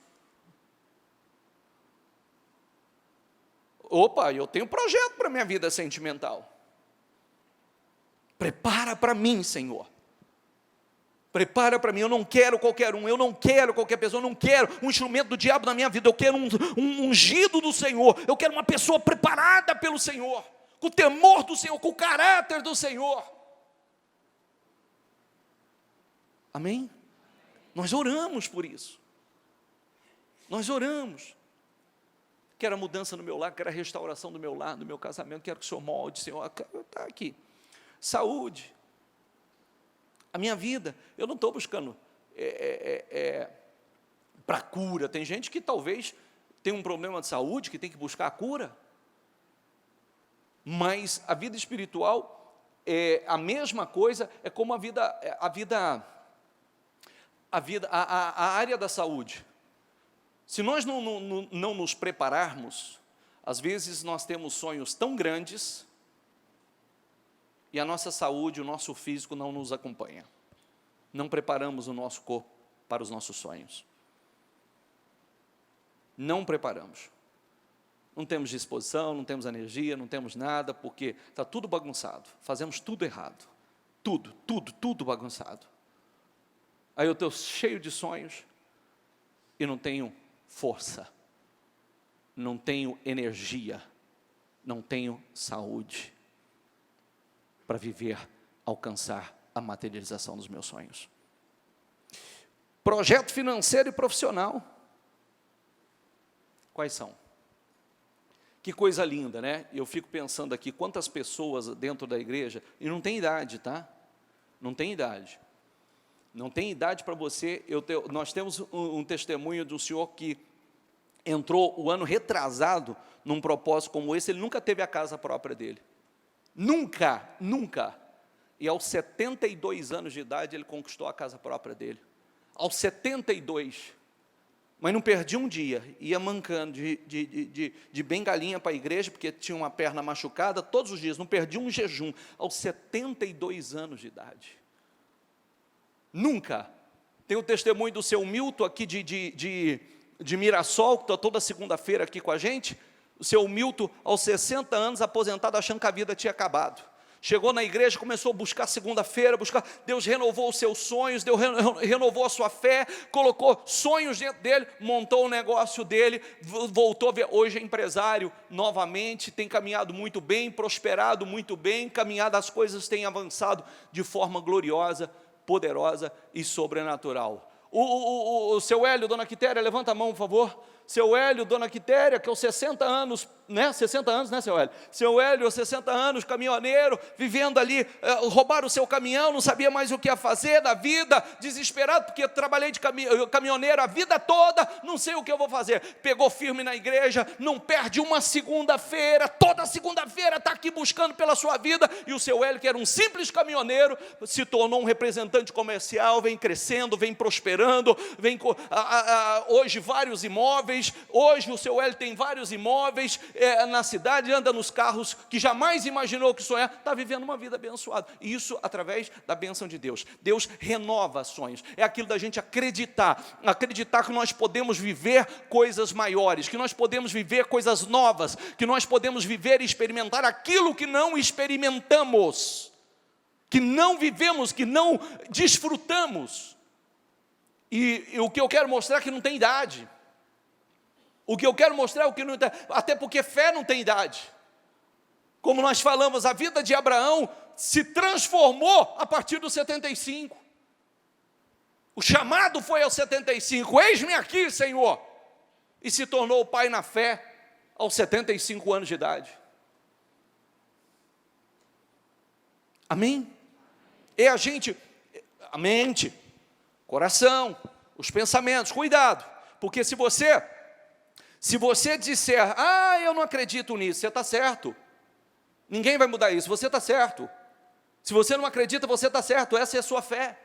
Opa, eu tenho um projeto para a minha vida sentimental. Prepara para mim, Senhor. Prepara para mim, eu não quero qualquer um, eu não quero qualquer pessoa, eu não quero um instrumento do diabo na minha vida, eu quero um ungido do Senhor, eu quero uma pessoa preparada pelo Senhor, com o temor do Senhor, com o caráter do Senhor. Amém? Nós oramos por isso, nós oramos. Quero a mudança no meu lar, quero a restauração do meu lar, do meu casamento, quero que o Senhor molde, Senhor, está aqui. Saúde. A minha vida, eu não estou buscando para cura. Tem gente que talvez tenha um problema de saúde, que tem que buscar a cura. Mas a vida espiritual é a mesma coisa, é como a área da saúde. Se nós não nos prepararmos, às vezes nós temos sonhos tão grandes, e a nossa saúde, o nosso físico não nos acompanha. Não preparamos o nosso corpo para os nossos sonhos. Não preparamos. Não temos disposição, não temos energia, não temos nada, porque está tudo bagunçado. Fazemos tudo errado. Tudo bagunçado. Aí eu estou cheio de sonhos e não tenho força. Não tenho energia. Não tenho saúde para viver, alcançar a materialização dos meus sonhos. Projeto financeiro e profissional. Quais são? Que coisa linda, né? Eu fico pensando aqui, quantas pessoas dentro da igreja, e não tem idade, tá? Não tem idade. Não tem idade para você. Nós temos um testemunho do senhor que entrou o ano retrasado num propósito como esse, ele nunca teve a casa própria dele. Nunca. E aos 72 anos de idade, ele conquistou a casa própria dele. Aos 72. Mas não perdi um dia, ia mancando de bengalinha para a igreja, porque tinha uma perna machucada, todos os dias, não perdi um jejum, aos 72 anos de idade. Nunca. Tem o testemunho do seu Milton aqui de Mirassol, que está toda segunda-feira aqui com a gente. O seu Milton, aos 60 anos, aposentado, achando que a vida tinha acabado. Chegou na igreja, começou a buscar segunda-feira, Deus renovou os seus sonhos, Deus renovou a sua fé, colocou sonhos dentro dele, montou o negócio dele, voltou a ver, hoje é empresário novamente, tem caminhado muito bem, prosperado muito bem, caminhado, as coisas têm avançado de forma gloriosa, poderosa e sobrenatural. O seu Hélio, dona Quitéria, levanta a mão, por favor. Seu Hélio, dona Quitéria, que aos 60 anos, né? 60 anos, né, seu Hélio? Seu Hélio, aos 60 anos, caminhoneiro, vivendo ali, roubaram o seu caminhão, não sabia mais o que ia fazer da vida, desesperado, porque trabalhei de caminhoneiro a vida toda, não sei o que eu vou fazer. Pegou firme na igreja, não perde uma segunda-feira, toda segunda-feira está aqui buscando pela sua vida, e o seu Hélio, que era um simples caminhoneiro, se tornou um representante comercial, vem crescendo, vem prosperando, hoje vários imóveis. Hoje o seu Hélio tem vários imóveis na cidade, anda nos carros que jamais imaginou que sonhar, está vivendo uma vida abençoada, e isso através da bênção de Deus. Deus renova sonhos, é aquilo da gente acreditar que nós podemos viver coisas maiores, que nós podemos viver coisas novas, que nós podemos viver e experimentar aquilo que não experimentamos, que não vivemos, que não desfrutamos, e o que eu quero mostrar é que não tem idade. O que eu quero mostrar é o que não tem, até porque fé não tem idade. Como nós falamos, a vida de Abraão se transformou a partir dos 75. O chamado foi aos 75, eis-me aqui, Senhor. E se tornou pai na fé aos 75 anos de idade. Amém? E a mente, coração, os pensamentos, cuidado, porque se você disser, eu não acredito nisso, você está certo. Ninguém vai mudar isso, você está certo. Se você não acredita, você está certo, essa é a sua fé.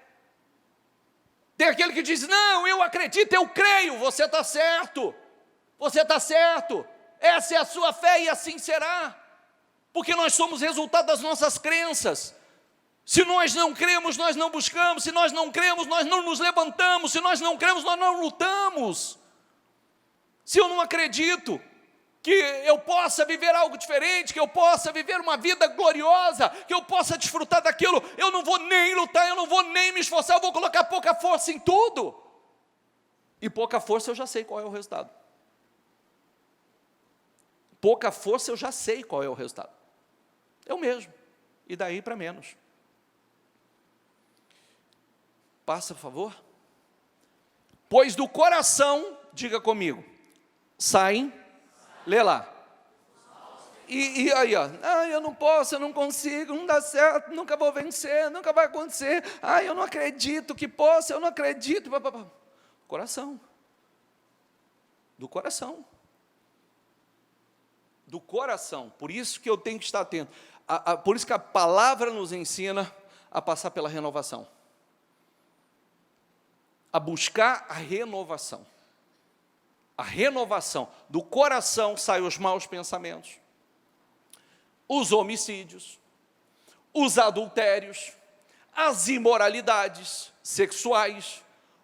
Tem aquele que diz, não, eu acredito, eu creio, você está certo. Você está certo, essa é a sua fé e assim será. Porque nós somos resultado das nossas crenças. Se nós não cremos, nós não buscamos. Se nós não cremos, nós não nos levantamos. Se nós não cremos, nós não lutamos. Se eu não acredito que eu possa viver algo diferente, que eu possa viver uma vida gloriosa, que eu possa desfrutar daquilo, eu não vou nem lutar, eu não vou nem me esforçar, eu vou colocar pouca força em tudo. E pouca força eu já sei qual é o resultado. Pouca força eu já sei qual é o resultado. Eu mesmo. E daí para menos. Passa, por favor. Pois do coração, diga comigo, saem, lê lá. E aí, eu não posso, eu não consigo, não dá certo, nunca vou vencer, nunca vai acontecer. Eu não acredito que possa, eu não acredito. Coração. Do coração. Do coração. Por isso que eu tenho que estar atento. Por isso que a palavra nos ensina a passar pela renovação. A buscar a renovação. A renovação. Do coração saem os maus pensamentos, os homicídios, os adultérios, as imoralidades sexuais,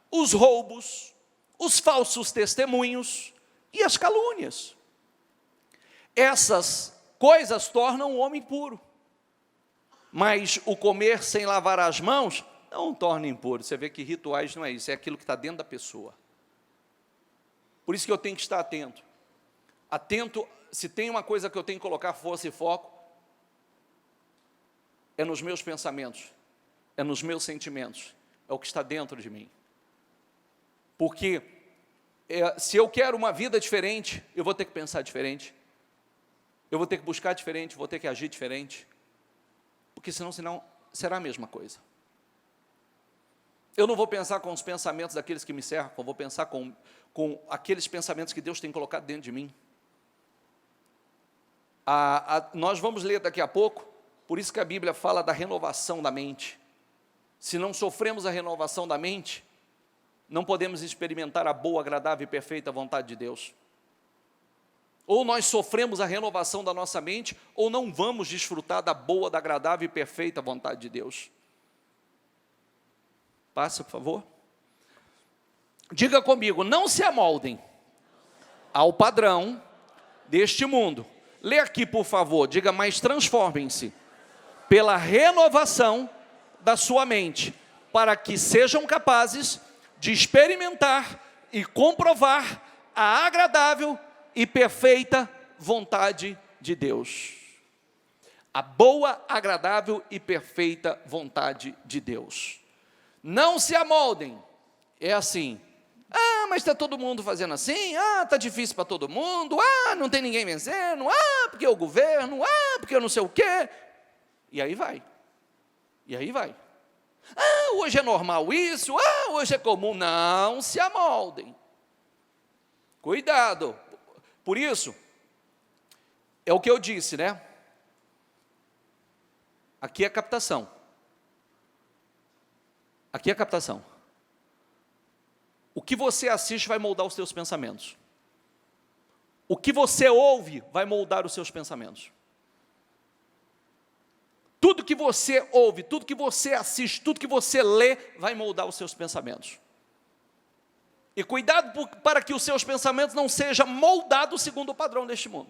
os roubos, os falsos testemunhos e as calúnias. Essas coisas tornam o homem impuro. Mas o comer sem lavar as mãos não torna impuro. Você vê que rituais não é isso, é aquilo que está dentro da pessoa. Por isso que eu tenho que estar atento. Atento, se tem uma coisa que eu tenho que colocar força e foco, é nos meus pensamentos, é nos meus sentimentos, é o que está dentro de mim. Porque se eu quero uma vida diferente, eu vou ter que pensar diferente, eu vou ter que buscar diferente, vou ter que agir diferente, porque senão será a mesma coisa. Eu não vou pensar com os pensamentos daqueles que me cercam, eu vou pensar com aqueles pensamentos que Deus tem colocado dentro de mim. Nós vamos ler daqui a pouco, por isso que a Bíblia fala da renovação da mente. Se não sofremos a renovação da mente, não podemos experimentar a boa, agradável e perfeita vontade de Deus. Ou nós sofremos a renovação da nossa mente, ou não vamos desfrutar da boa, da agradável e perfeita vontade de Deus. Passa, por favor. Diga comigo, não se amoldem ao padrão deste mundo. Lê aqui, por favor, diga, mas transformem-se pela renovação da sua mente, para que sejam capazes de experimentar e comprovar a agradável e perfeita vontade de Deus. A boa, agradável e perfeita vontade de Deus. Não se amoldem. É assim. Ah, mas está todo mundo fazendo assim. Ah, está difícil para todo mundo. Ah, não tem ninguém vencendo. Ah, porque é o governo. Ah, porque eu não sei o quê. E aí vai. E aí vai. Ah, hoje é normal isso. Ah, hoje é comum. Não se amoldem. Cuidado. Por isso, é o que eu disse, né? Aqui é captação. Aqui é captação. O que você assiste vai moldar os seus pensamentos. O que você ouve vai moldar os seus pensamentos. Tudo que você ouve, tudo que você assiste, tudo que você lê, vai moldar os seus pensamentos. E cuidado para que os seus pensamentos não sejam moldados segundo o padrão deste mundo.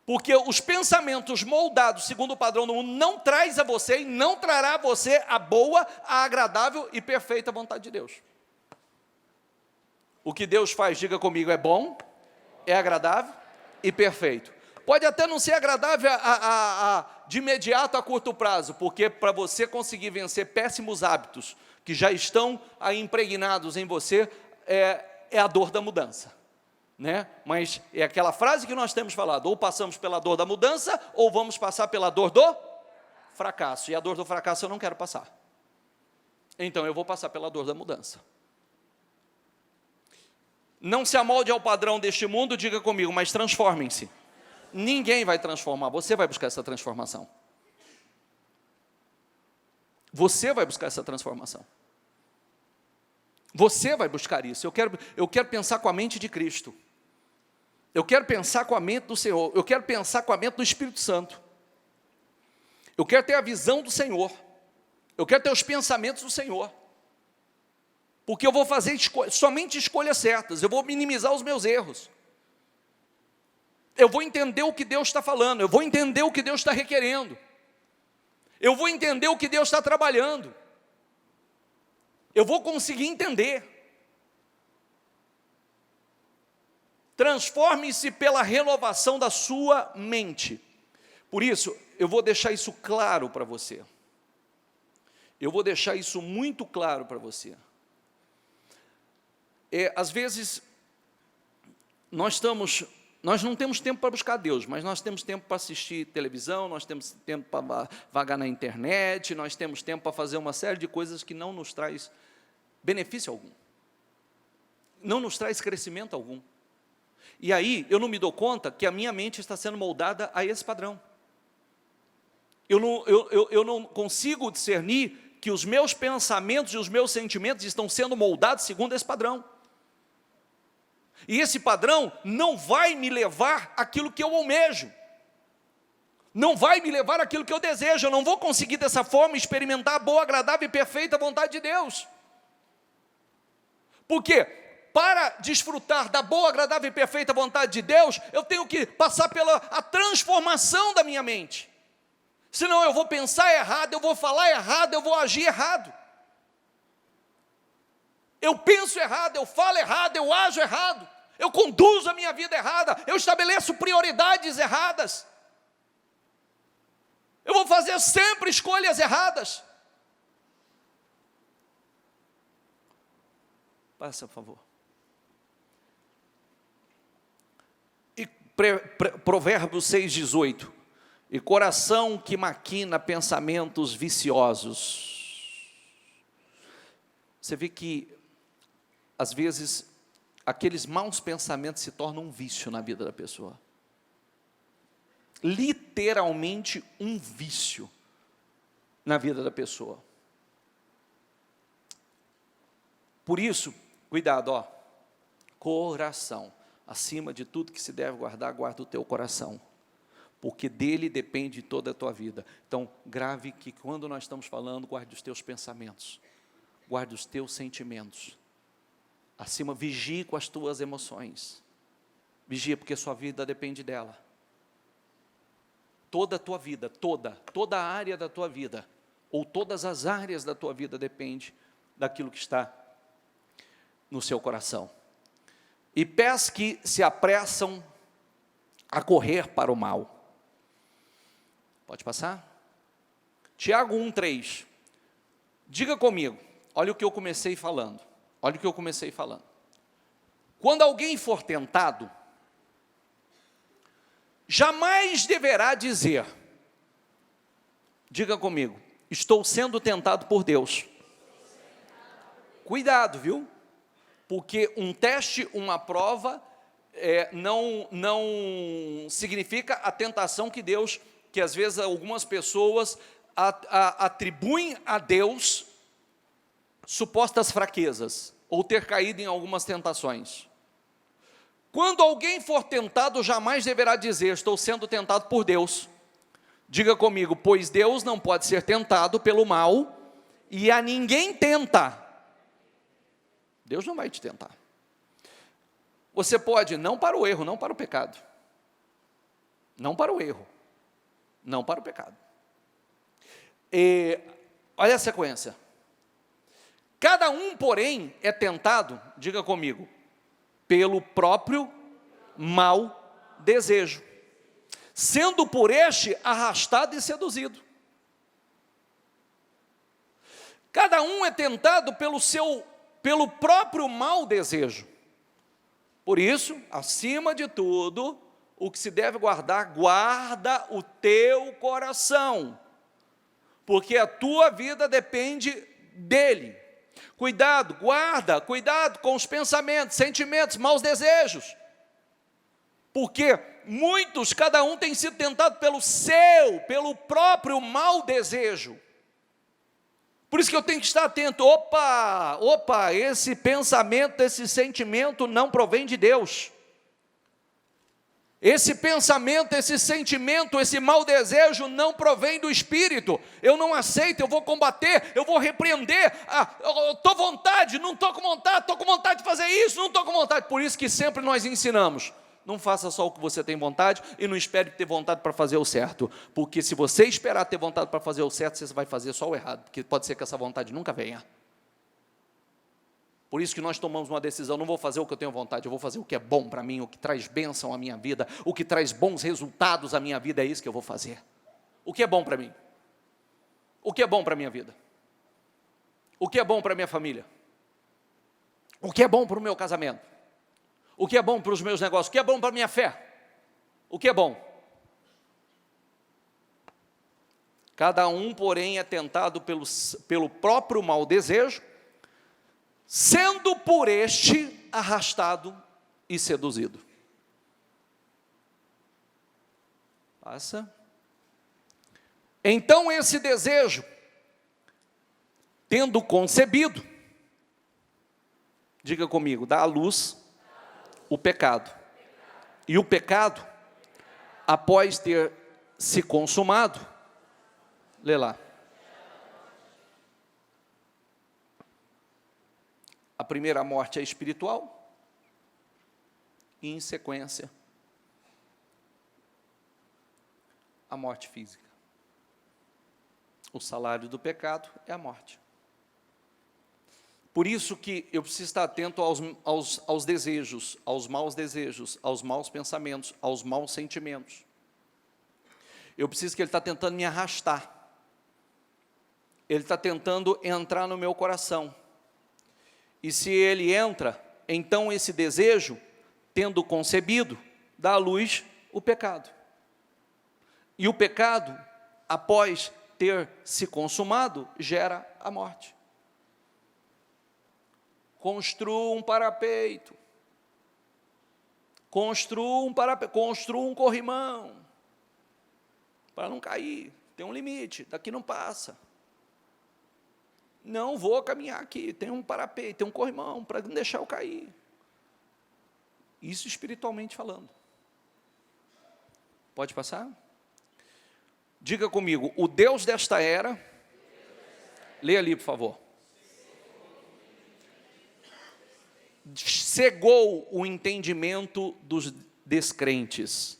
Porque os pensamentos moldados segundo o padrão do mundo não traz a você e não trará a você a boa, a agradável e perfeita vontade de Deus. O que Deus faz, diga comigo, é bom, é agradável e perfeito. Pode até não ser agradável de imediato a curto prazo, porque para você conseguir vencer péssimos hábitos que já estão aí impregnados em você, é a dor da mudança, né? Mas é aquela frase que nós temos falado, ou passamos pela dor da mudança, ou vamos passar pela dor do fracasso, e a dor do fracasso eu não quero passar, então eu vou passar pela dor da mudança. Não se amolde ao padrão deste mundo, diga comigo, mas transformem-se. Ninguém vai transformar, você vai buscar essa transformação. Você vai buscar essa transformação. Você vai buscar isso. Eu quero pensar com a mente de Cristo. Eu quero pensar com a mente do Senhor. Eu quero pensar com a mente do Espírito Santo. Eu quero ter a visão do Senhor. Eu quero ter os pensamentos do Senhor. Porque eu vou fazer somente escolhas certas. Eu vou minimizar os meus erros. Eu vou entender o que Deus está falando. Eu vou entender o que Deus está requerendo. Eu vou entender o que Deus está trabalhando. Eu vou conseguir entender. Transforme-se pela renovação da sua mente. Por isso, eu vou deixar isso claro para você. Eu vou deixar isso muito claro para você. Às vezes, nós não temos tempo para buscar Deus, mas nós temos tempo para assistir televisão, nós temos tempo para vagar na internet, nós temos tempo para fazer uma série de coisas que não nos traz benefício algum, não nos traz crescimento algum. E aí, eu não me dou conta que a minha mente está sendo moldada a esse padrão. Eu não consigo discernir que os meus pensamentos e os meus sentimentos estão sendo moldados segundo esse padrão. E esse padrão não vai me levar àquilo que eu almejo. Não vai me levar àquilo que eu desejo. Eu não vou conseguir dessa forma experimentar a boa, agradável e perfeita vontade de Deus. Por quê? Para desfrutar da boa, agradável e perfeita vontade de Deus, eu tenho que passar pela transformação da minha mente. Senão eu vou pensar errado, eu vou falar errado, eu vou agir errado. Eu penso errado, eu falo errado, eu ajo errado. Eu conduzo a minha vida errada, eu estabeleço prioridades erradas. Eu vou fazer sempre escolhas erradas. Passa, por favor. E Provérbios 6,18. E coração que maquina pensamentos viciosos. Você vê que, às vezes, aqueles maus pensamentos se tornam um vício na vida da pessoa. Literalmente um vício na vida da pessoa. Por isso, cuidado, ó, coração, acima de tudo que se deve guardar, guarda o teu coração, porque dele depende toda a tua vida. Então, grave que quando nós estamos falando, guarde os teus pensamentos, guarde os teus sentimentos, acima, vigie com as tuas emoções, vigia, porque sua vida depende dela. Toda a tua vida, toda a área da tua vida, ou todas as áreas da tua vida depende daquilo que está no seu coração. E pés que se apressam a correr para o mal. Pode passar? Tiago 1:3. Diga comigo, olha o que eu comecei falando. Quando alguém for tentado, jamais deverá dizer, diga comigo, estou sendo tentado por Deus. Cuidado, viu? Porque um teste, uma prova, não significa a tentação que às vezes algumas pessoas atribuem a Deus supostas fraquezas, ou ter caído em algumas tentações. Quando alguém for tentado, jamais deverá dizer, estou sendo tentado por Deus. Diga comigo, pois Deus não pode ser tentado pelo mal, e a ninguém tenta. Deus não vai te tentar. Você pode, não para o erro, não para o pecado. Não para o erro, não para o pecado. Olha a sequência. Cada um, porém, é tentado, diga comigo, pelo próprio mau desejo, sendo por este arrastado e seduzido. Cada um é tentado pelo próprio mau desejo. Por isso, acima de tudo, o que se deve guardar, guarda o teu coração, porque a tua vida depende dele. Cuidado com os pensamentos, sentimentos, maus desejos, porque cada um tem sido tentado pelo próprio mau desejo. Por isso que eu tenho que estar atento, esse pensamento, esse sentimento não provém de Deus. Esse pensamento, esse sentimento, esse mau desejo não provém do Espírito. Eu não aceito, eu vou combater, eu vou repreender. Eu estou com vontade, não estou com vontade, estou com vontade de fazer isso, não estou com vontade. Por isso que sempre nós ensinamos, não faça só o que você tem vontade e não espere ter vontade para fazer o certo. Porque se você esperar ter vontade para fazer o certo, você vai fazer só o errado, porque pode ser que essa vontade nunca venha. Por isso que nós tomamos uma decisão, não vou fazer o que eu tenho vontade, eu vou fazer o que é bom para mim, o que traz bênção à minha vida, o que traz bons resultados à minha vida, é isso que eu vou fazer. O que é bom para mim? O que é bom para a minha vida? O que é bom para a minha família? O que é bom para o meu casamento? O que é bom para os meus negócios? O que é bom para a minha fé? O que é bom? Cada um, porém, é tentado pelo próprio mau desejo, sendo por este arrastado e seduzido. Passa. Então esse desejo, tendo concebido, diga comigo, dá à luz o pecado. E o pecado, após ter se consumado, lê lá. A primeira morte é espiritual, e em sequência, a morte física. O salário do pecado é a morte. Por isso que eu preciso estar atento aos desejos, aos maus desejos, aos maus pensamentos, aos maus sentimentos. Eu preciso que ele está tentando me arrastar. Ele está tentando entrar no meu coração. E se ele entra, então esse desejo, tendo concebido, dá à luz o pecado. E o pecado, após ter se consumado, gera a morte. Construa um parapeito. Construa um corrimão. Para não cair, tem um limite, daqui não passa. Não vou caminhar aqui, tem um parapeito, tem um corrimão para não deixar eu cair. Isso espiritualmente falando. Pode passar? Diga comigo, o Deus desta era, lê ali por favor. Cegou o entendimento dos descrentes,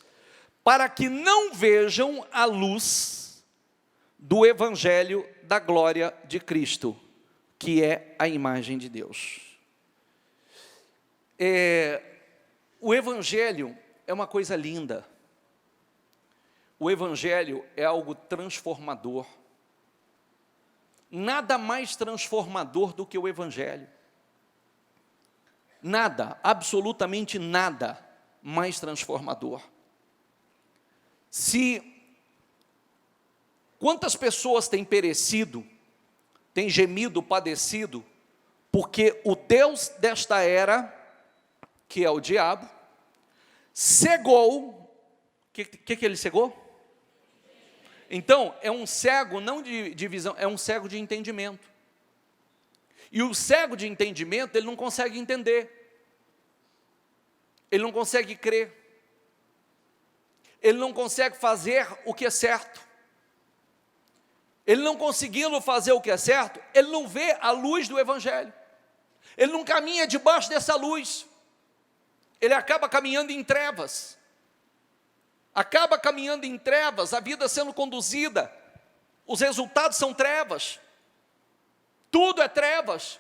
para que não vejam a luz do Evangelho da glória de Cristo, que é a imagem de Deus. O Evangelho é uma coisa linda. O Evangelho é algo transformador. Nada mais transformador do que o Evangelho. Nada, absolutamente nada mais transformador. Quantas pessoas têm perecido, têm gemido, padecido, porque o Deus desta era, que é o diabo, cegou, o que ele cegou? Então, é um cego não de visão, é um cego de entendimento. E o cego de entendimento, ele não consegue entender, ele não consegue crer, ele não consegue fazer o que é certo. Ele não conseguindo fazer o que é certo, ele não vê a luz do Evangelho, ele não caminha debaixo dessa luz, ele acaba caminhando em trevas, a vida sendo conduzida, os resultados são trevas, tudo é trevas.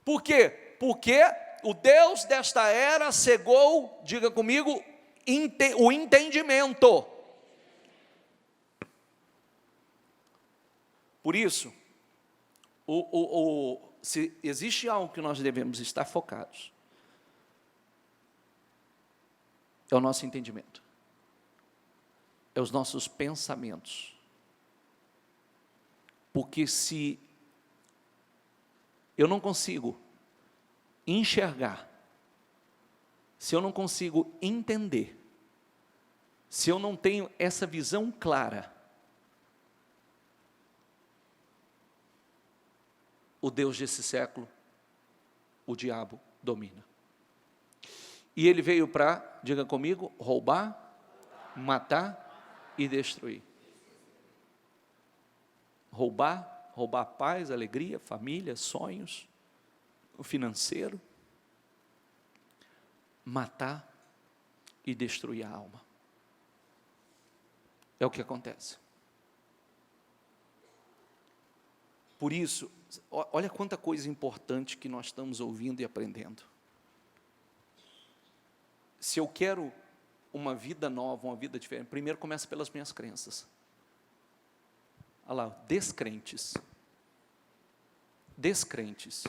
Por quê? Porque o Deus desta era cegou, diga comigo, o entendimento. Por isso, se existe algo que nós devemos estar focados, é o nosso entendimento, é os nossos pensamentos. Porque se eu não consigo enxergar, se eu não consigo entender, se eu não tenho essa visão clara, o Deus desse século, o diabo, domina. E ele veio para, diga comigo, roubar, matar e destruir. Roubar paz, alegria, família, sonhos, o financeiro. Matar e destruir a alma. É o que acontece. Por isso, olha quanta coisa importante que nós estamos ouvindo e aprendendo. Se eu quero uma vida nova, uma vida diferente, primeiro começa pelas minhas crenças. Olha lá, descrentes. Descrentes.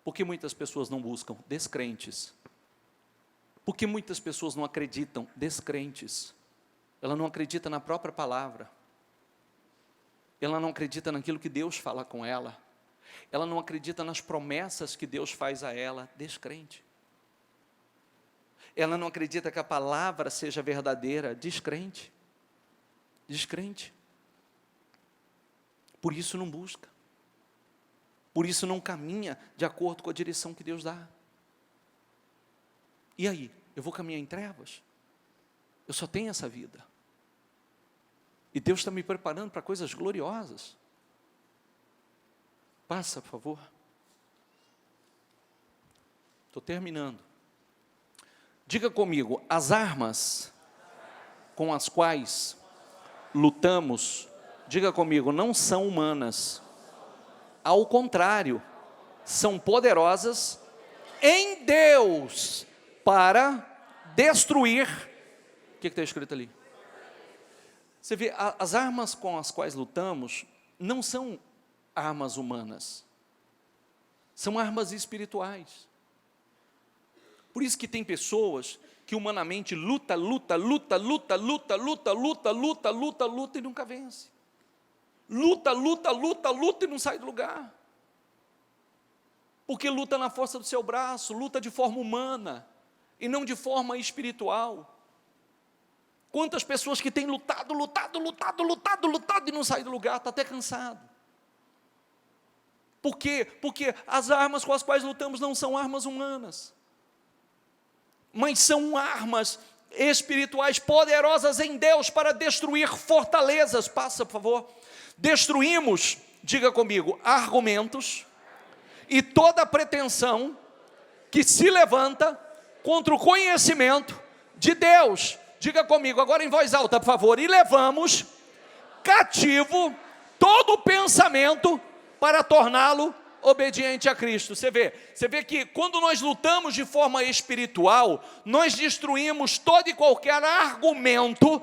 Por que muitas pessoas não buscam? Descrentes. Por que muitas pessoas não acreditam? Descrentes. Ela não acredita na própria palavra. Ela não acredita naquilo que Deus fala com ela. Ela não acredita nas promessas que Deus faz a ela. Descrente. Ela não acredita que a palavra seja verdadeira. Descrente. Descrente. Por isso não busca. Por isso não caminha de acordo com a direção que Deus dá. E aí? Eu vou caminhar em trevas? Eu só tenho essa vida. E Deus está me preparando para coisas gloriosas. Passa, por favor. Estou terminando. Diga comigo, as armas com as quais lutamos, diga comigo, não são humanas. Ao contrário, são poderosas em Deus para destruir. O que está escrito ali? Você vê, as armas com as quais lutamos não são armas humanas, são armas espirituais. Por isso que tem pessoas que humanamente luta e nunca vence. Luta e não sai do lugar. Porque luta na força do seu braço, luta de forma humana e não de forma espiritual. Quantas pessoas que têm lutado e não saem do lugar, está até cansado. Por quê? Porque as armas com as quais lutamos não são armas humanas, mas são armas espirituais poderosas em Deus para destruir fortalezas. Passa, por favor. Destruímos, diga comigo, argumentos e toda pretensão que se levanta contra o conhecimento de Deus. Diga comigo, agora em voz alta, por favor. E levamos cativo todo pensamento para torná-lo obediente a Cristo. Você vê que quando nós lutamos de forma espiritual, nós destruímos todo e qualquer argumento,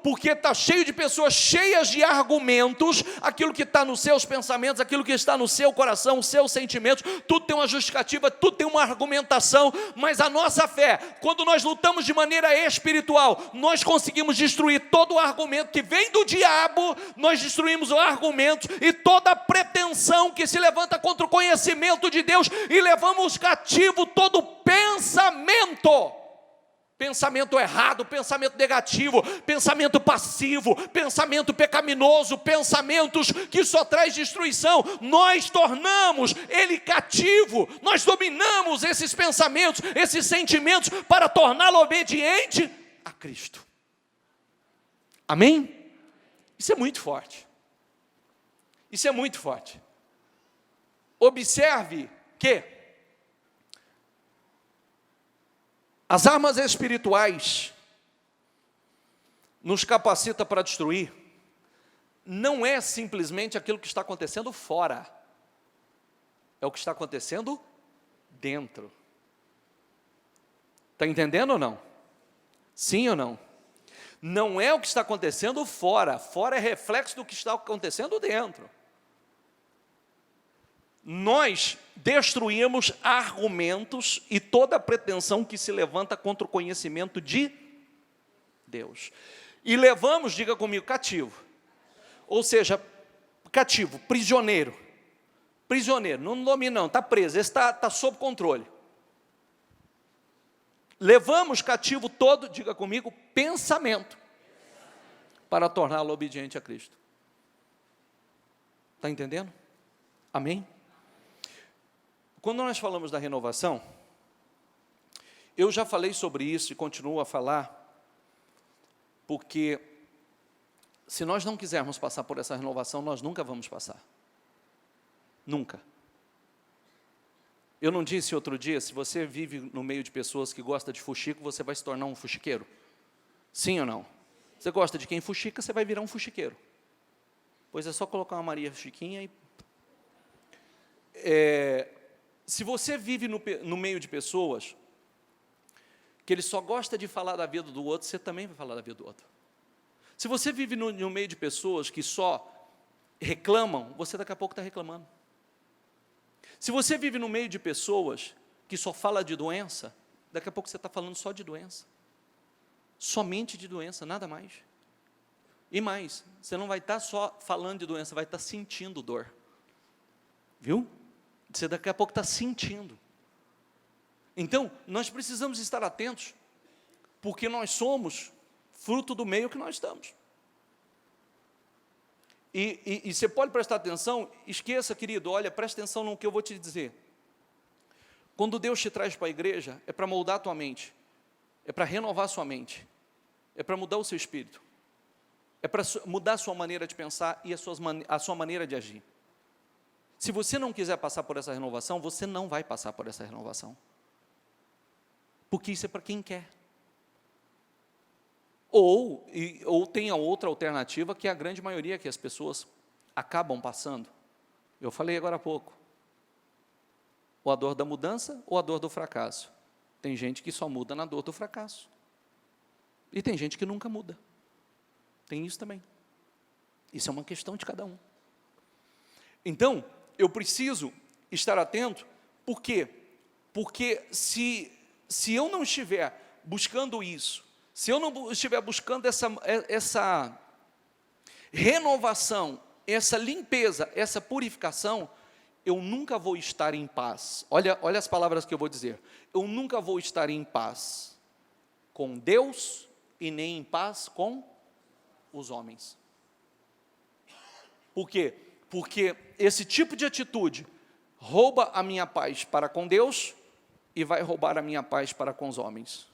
porque está cheio de pessoas cheias de argumentos, aquilo que está nos seus pensamentos, aquilo que está no seu coração, os seus sentimentos, tudo tem uma justificativa, tudo tem uma argumentação, mas a nossa fé, quando nós lutamos de maneira espiritual, nós conseguimos destruir todo o argumento que vem do diabo, nós destruímos o argumento e toda a pretensão que se levanta contra o conhecimento de Deus, e levamos cativo todo pensamento errado, pensamento negativo, pensamento passivo, pensamento pecaminoso, pensamentos que só traz destruição. Nós tornamos ele cativo, nós dominamos esses pensamentos, esses sentimentos, para torná-lo obediente a Cristo. Amém? Isso é muito forte. Isso é muito forte. Observe que as armas espirituais nos capacita para destruir, não é simplesmente aquilo que está acontecendo fora, é o que está acontecendo dentro. Está entendendo ou não? Sim ou não? Não é o que está acontecendo fora, fora é reflexo do que está acontecendo dentro. Nós destruímos argumentos e toda pretensão que se levanta contra o conhecimento de Deus. E levamos, diga comigo, cativo. Ou seja, cativo, prisioneiro. Prisioneiro, não domina não, está preso, esse está sob controle. Levamos cativo todo, diga comigo, pensamento, para torná-lo obediente a Cristo. Está entendendo? Amém? Quando nós falamos da renovação, eu já falei sobre isso e continuo a falar, porque se nós não quisermos passar por essa renovação, nós nunca vamos passar. Nunca. Eu não disse outro dia, se você vive no meio de pessoas que gostam de fuxico, você vai se tornar um fuxiqueiro? Sim ou não? Você gosta de quem fuxica, você vai virar um fuxiqueiro. Pois é só colocar uma Maria Chiquinha e... Se você vive no meio de pessoas que ele só gosta de falar da vida do outro, você também vai falar da vida do outro. Se você vive no meio de pessoas que só reclamam, você daqui a pouco está reclamando. Se você vive no meio de pessoas que só fala de doença, daqui a pouco você está falando só de doença. Somente de doença, nada mais. E mais, você não vai estar só falando de doença, vai estar sentindo dor. Viu? Você daqui a pouco está sentindo. Então, nós precisamos estar atentos, porque nós somos fruto do meio que nós estamos. E você pode prestar atenção, esqueça, querido, olha, presta atenção no que eu vou te dizer. Quando Deus te traz para a igreja, é para moldar a tua mente, é para renovar a sua mente, é para mudar o seu espírito, é para mudar a sua maneira de pensar e a sua maneira de agir. Se você não quiser passar por essa renovação, você não vai passar por essa renovação. Porque isso é para quem quer. Ou tem a outra alternativa, que é a grande maioria que as pessoas acabam passando. Eu falei agora há pouco. Ou a dor da mudança, ou a dor do fracasso. Tem gente que só muda na dor do fracasso. E tem gente que nunca muda. Tem isso também. Isso é uma questão de cada um. Então, eu preciso estar atento, por quê? Porque se eu não estiver buscando isso, se eu não estiver buscando essa renovação, essa limpeza, essa purificação, eu nunca vou estar em paz. Olha as palavras que eu vou dizer. Eu nunca vou estar em paz com Deus e nem em paz com os homens. Por quê? Porque esse tipo de atitude rouba a minha paz para com Deus e vai roubar a minha paz para com os homens.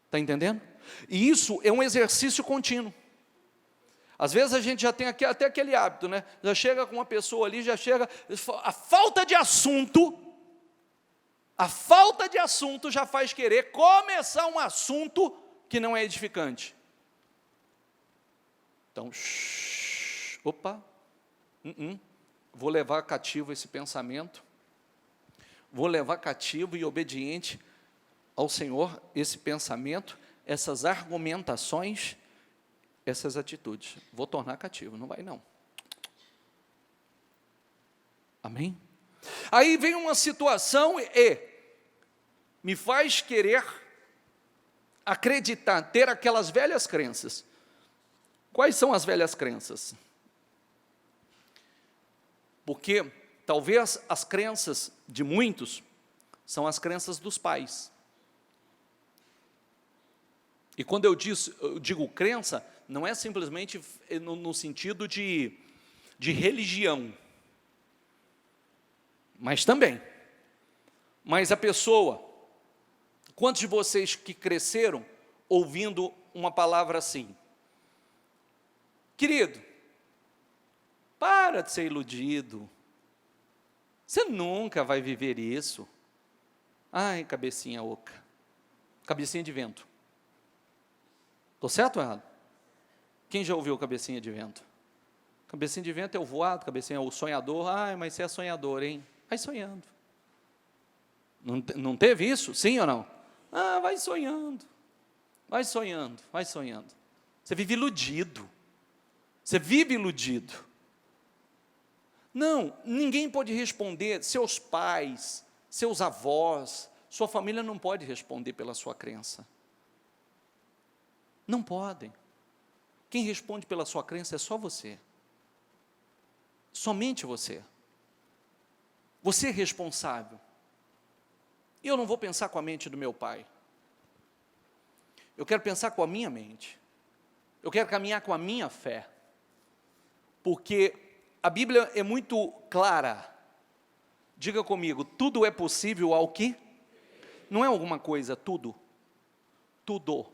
Está entendendo? E isso é um exercício contínuo. Às vezes a gente já tem até aquele hábito, né? Já chega com uma pessoa ali, já chega... A falta de assunto já faz querer começar um assunto que não é edificante. Então, opa, vou levar cativo esse pensamento, vou levar cativo e obediente ao Senhor esse pensamento, essas argumentações, essas atitudes. Vou tornar cativo, não vai não. Amém? Aí vem uma situação e me faz querer acreditar, ter aquelas velhas crenças. Quais são as velhas crenças? Porque talvez as crenças de muitos são as crenças dos pais. E quando eu digo crença, não é simplesmente no sentido de religião, mas também. Mas a pessoa, quantos de vocês que cresceram ouvindo uma palavra assim? Querido, para de ser iludido, você nunca vai viver isso. Ai, cabecinha oca, cabecinha de vento. Estou certo ou errado? Quem já ouviu cabecinha de vento? Cabecinha de vento é o voado, cabecinha é o sonhador. Ai, mas você é sonhador, hein? Vai sonhando. Não teve isso? Sim ou não? Ah, vai sonhando. Vai sonhando, vai sonhando. Você vive iludido. Você vive iludido. Não, ninguém pode responder, seus pais, seus avós, sua família não pode responder pela sua crença. Não podem. Quem responde pela sua crença é só você. Somente você. Você é responsável. Eu não vou pensar com a mente do meu pai. Eu quero pensar com a minha mente. Eu quero caminhar com a minha fé. Porque a Bíblia é muito clara. Diga comigo, tudo é possível ao que? Não é alguma coisa, tudo. Tudo.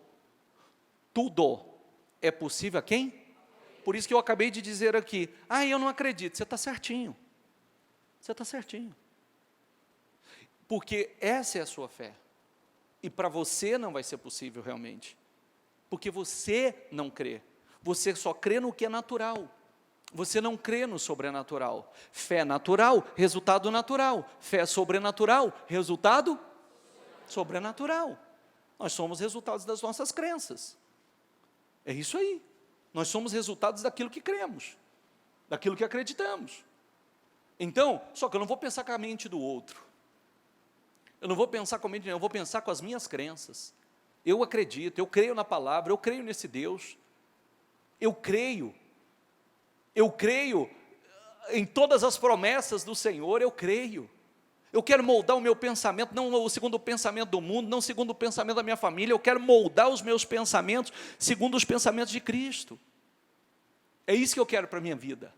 Tudo é possível a quem? Por isso que eu acabei de dizer aqui, eu não acredito, você está certinho. Você está certinho. Porque essa é a sua fé. E para você não vai ser possível realmente. Porque você não crê. Você só crê no que é natural. Você não crê no sobrenatural. Fé natural, resultado natural. Fé sobrenatural, resultado sobrenatural. Nós somos resultados das nossas crenças. É isso aí. Nós somos resultados daquilo que cremos, daquilo que acreditamos. Então, só que eu não vou pensar com a mente do outro. Eu não vou pensar com a mente, eu vou pensar com as minhas crenças. Eu acredito, eu creio na palavra, eu creio nesse Deus. Eu creio em todas as promessas do Senhor, eu creio. Eu quero moldar o meu pensamento, não segundo o pensamento do mundo, não segundo o pensamento da minha família, eu quero moldar os meus pensamentos segundo os pensamentos de Cristo. É isso que eu quero para a minha vida.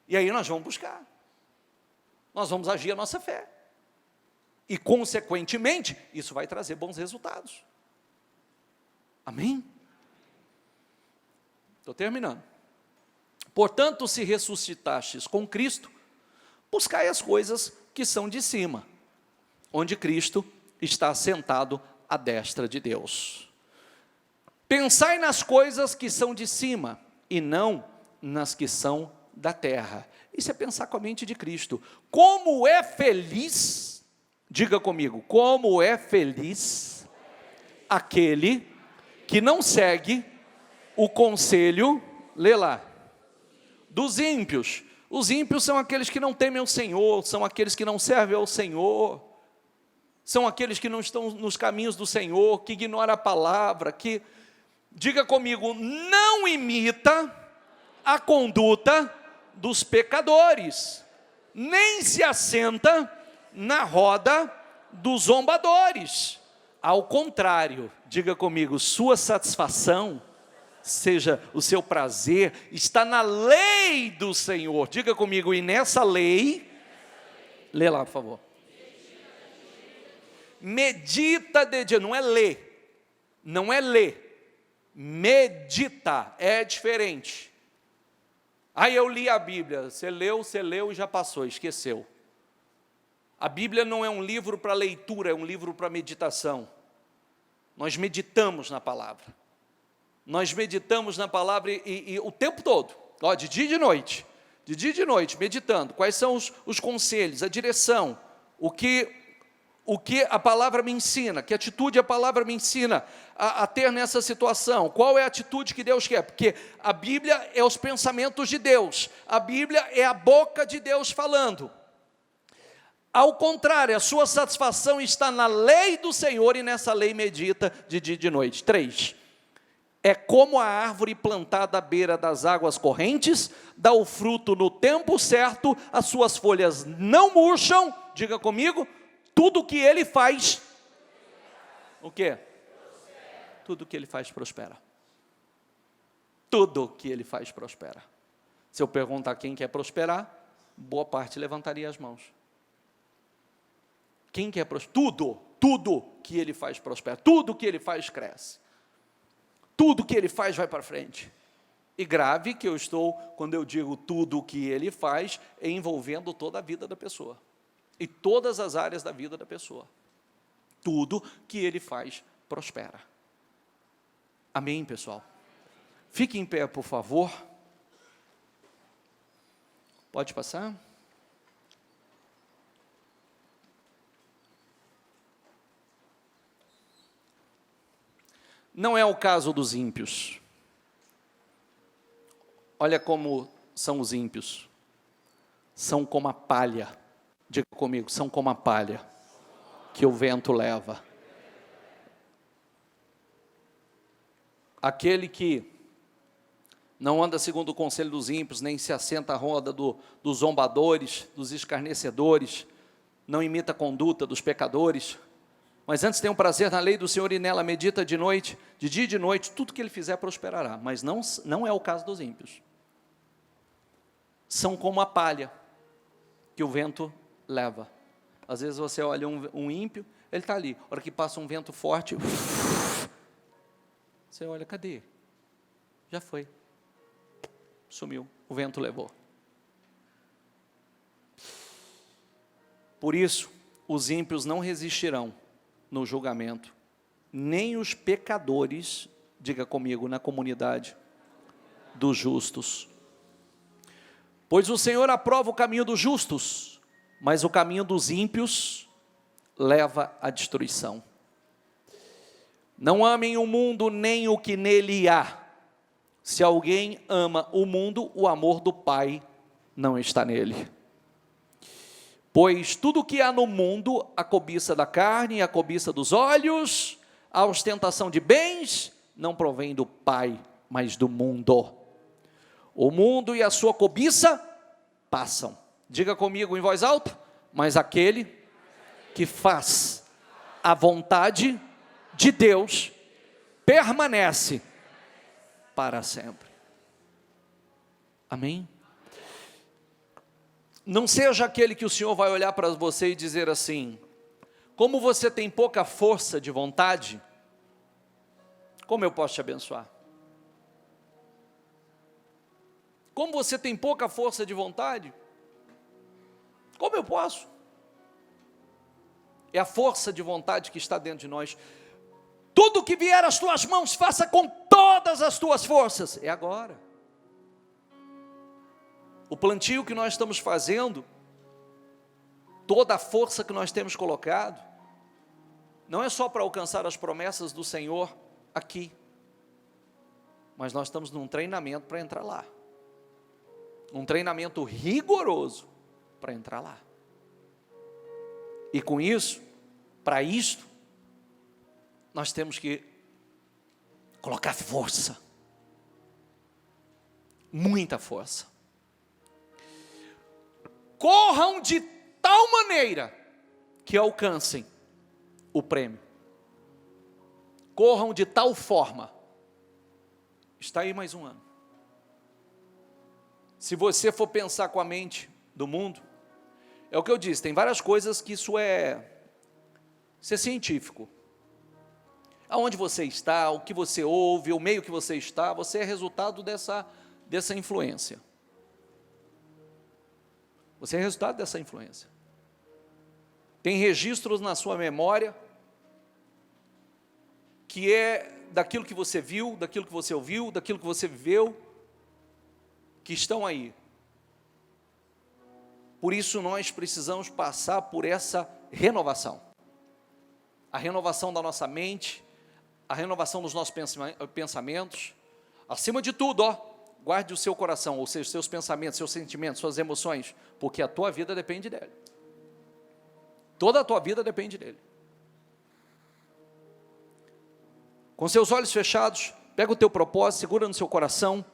E aí nós vamos buscar. Nós vamos agir a nossa fé. E consequentemente, isso vai trazer bons resultados. Amém? Estou terminando. Portanto, se ressuscitastes com Cristo, buscai as coisas que são de cima, onde Cristo está sentado à destra de Deus. Pensai nas coisas que são de cima, e não nas que são da terra. Isso é pensar com a mente de Cristo. Como é feliz, diga comigo, como é feliz aquele que não segue o conselho, lê lá, dos ímpios. Os ímpios são aqueles que não temem o Senhor, são aqueles que não servem ao Senhor, são aqueles que não estão nos caminhos do Senhor, que ignoram a palavra, que, diga comigo, não imita a conduta dos pecadores, nem se assenta na roda dos zombadores. Ao contrário, diga comigo, sua satisfação seja o seu prazer, está na lei do Senhor. Diga comigo, e nessa lei, lê lá, por favor. Medita de dia, não é ler, não é ler, medita, é diferente. Aí eu li a Bíblia, você leu e já passou, esqueceu. A Bíblia não é um livro para leitura, é um livro para meditação. Nós meditamos na palavra. Nós meditamos na palavra e o tempo todo, de dia e de noite, meditando. Quais são os conselhos, a direção, o que a palavra me ensina, que atitude a palavra me ensina a ter nessa situação, qual é a atitude que Deus quer, porque a Bíblia é os pensamentos de Deus, a Bíblia é a boca de Deus falando. Ao contrário, a sua satisfação está na lei do Senhor, e nessa lei medita de dia e de noite. 3, é como a árvore plantada à beira das águas correntes, dá o fruto no tempo certo, as suas folhas não murcham, diga comigo, tudo que ele faz, o quê? Tudo que ele faz prospera. Tudo que ele faz prospera. Se eu perguntar quem quer prosperar, boa parte levantaria as mãos. Quem quer prosperar? Tudo que ele faz prospera, tudo que ele faz cresce. Tudo que ele faz vai para frente. E grave que eu estou, quando eu digo tudo que ele faz, é envolvendo toda a vida da pessoa. E todas as áreas da vida da pessoa. Tudo que ele faz prospera. Amém, pessoal? Fique em pé, por favor. Pode passar? Não é o caso dos ímpios. Olha como são os ímpios. São como a palha. Diga comigo, são como a palha que o vento leva. Aquele que não anda segundo o conselho dos ímpios, nem se assenta à roda dos zombadores, dos escarnecedores, não imita a conduta dos pecadores, mas antes tem um prazer na lei do Senhor e nela medita de noite, de dia e de noite, tudo que ele fizer prosperará. Mas não é o caso dos ímpios. São como a palha que o vento leva. Às vezes você olha um ímpio, ele está ali, a hora que passa um vento forte, você olha, cadê? Já foi, sumiu, o vento levou. Por isso, os ímpios não resistirão no julgamento, nem os pecadores, diga comigo, na comunidade dos justos. Pois o Senhor aprova o caminho dos justos, mas o caminho dos ímpios leva à destruição. Não amem o mundo nem o que nele há. Se alguém ama o mundo, o amor do Pai não está nele. Pois tudo que há no mundo, a cobiça da carne, a cobiça dos olhos, a ostentação de bens, não provém do Pai, mas do mundo. O mundo e a sua cobiça passam. Diga comigo em voz alta, mas aquele que faz a vontade de Deus permanece para sempre. Amém? Não seja aquele que o Senhor vai olhar para você e dizer assim, como você tem pouca força de vontade, como eu posso te abençoar? Como você tem pouca força de vontade, como eu posso? É a força de vontade que está dentro de nós. Tudo que vier às tuas mãos, faça com todas as tuas forças. É agora. O plantio que nós estamos fazendo, toda a força que nós temos colocado, não é só para alcançar as promessas do Senhor aqui, mas nós estamos num treinamento para entrar lá. Um treinamento rigoroso para entrar lá. E com isso, para isto, nós temos que colocar força. Muita força. Corram de tal maneira que alcancem o prêmio. Corram de tal forma está aí mais um ano. Se você for pensar com a mente do mundo, é o que eu disse, tem várias coisas que isso é científico. Aonde você está, o que você ouve, o meio que você está, você é resultado dessa influência. Você é resultado dessa influência. Tem registros na sua memória, que é daquilo que você viu, daquilo que você ouviu, daquilo que você viveu, que estão aí. Por isso nós precisamos passar por essa renovação. A renovação da nossa mente, a renovação dos nossos pensamentos. Acima de tudo, guarde o seu coração, ou seja, seus pensamentos, seus sentimentos, suas emoções, porque a tua vida depende dele. Toda a tua vida depende dele. Com seus olhos fechados, pega o teu propósito, segura no seu coração.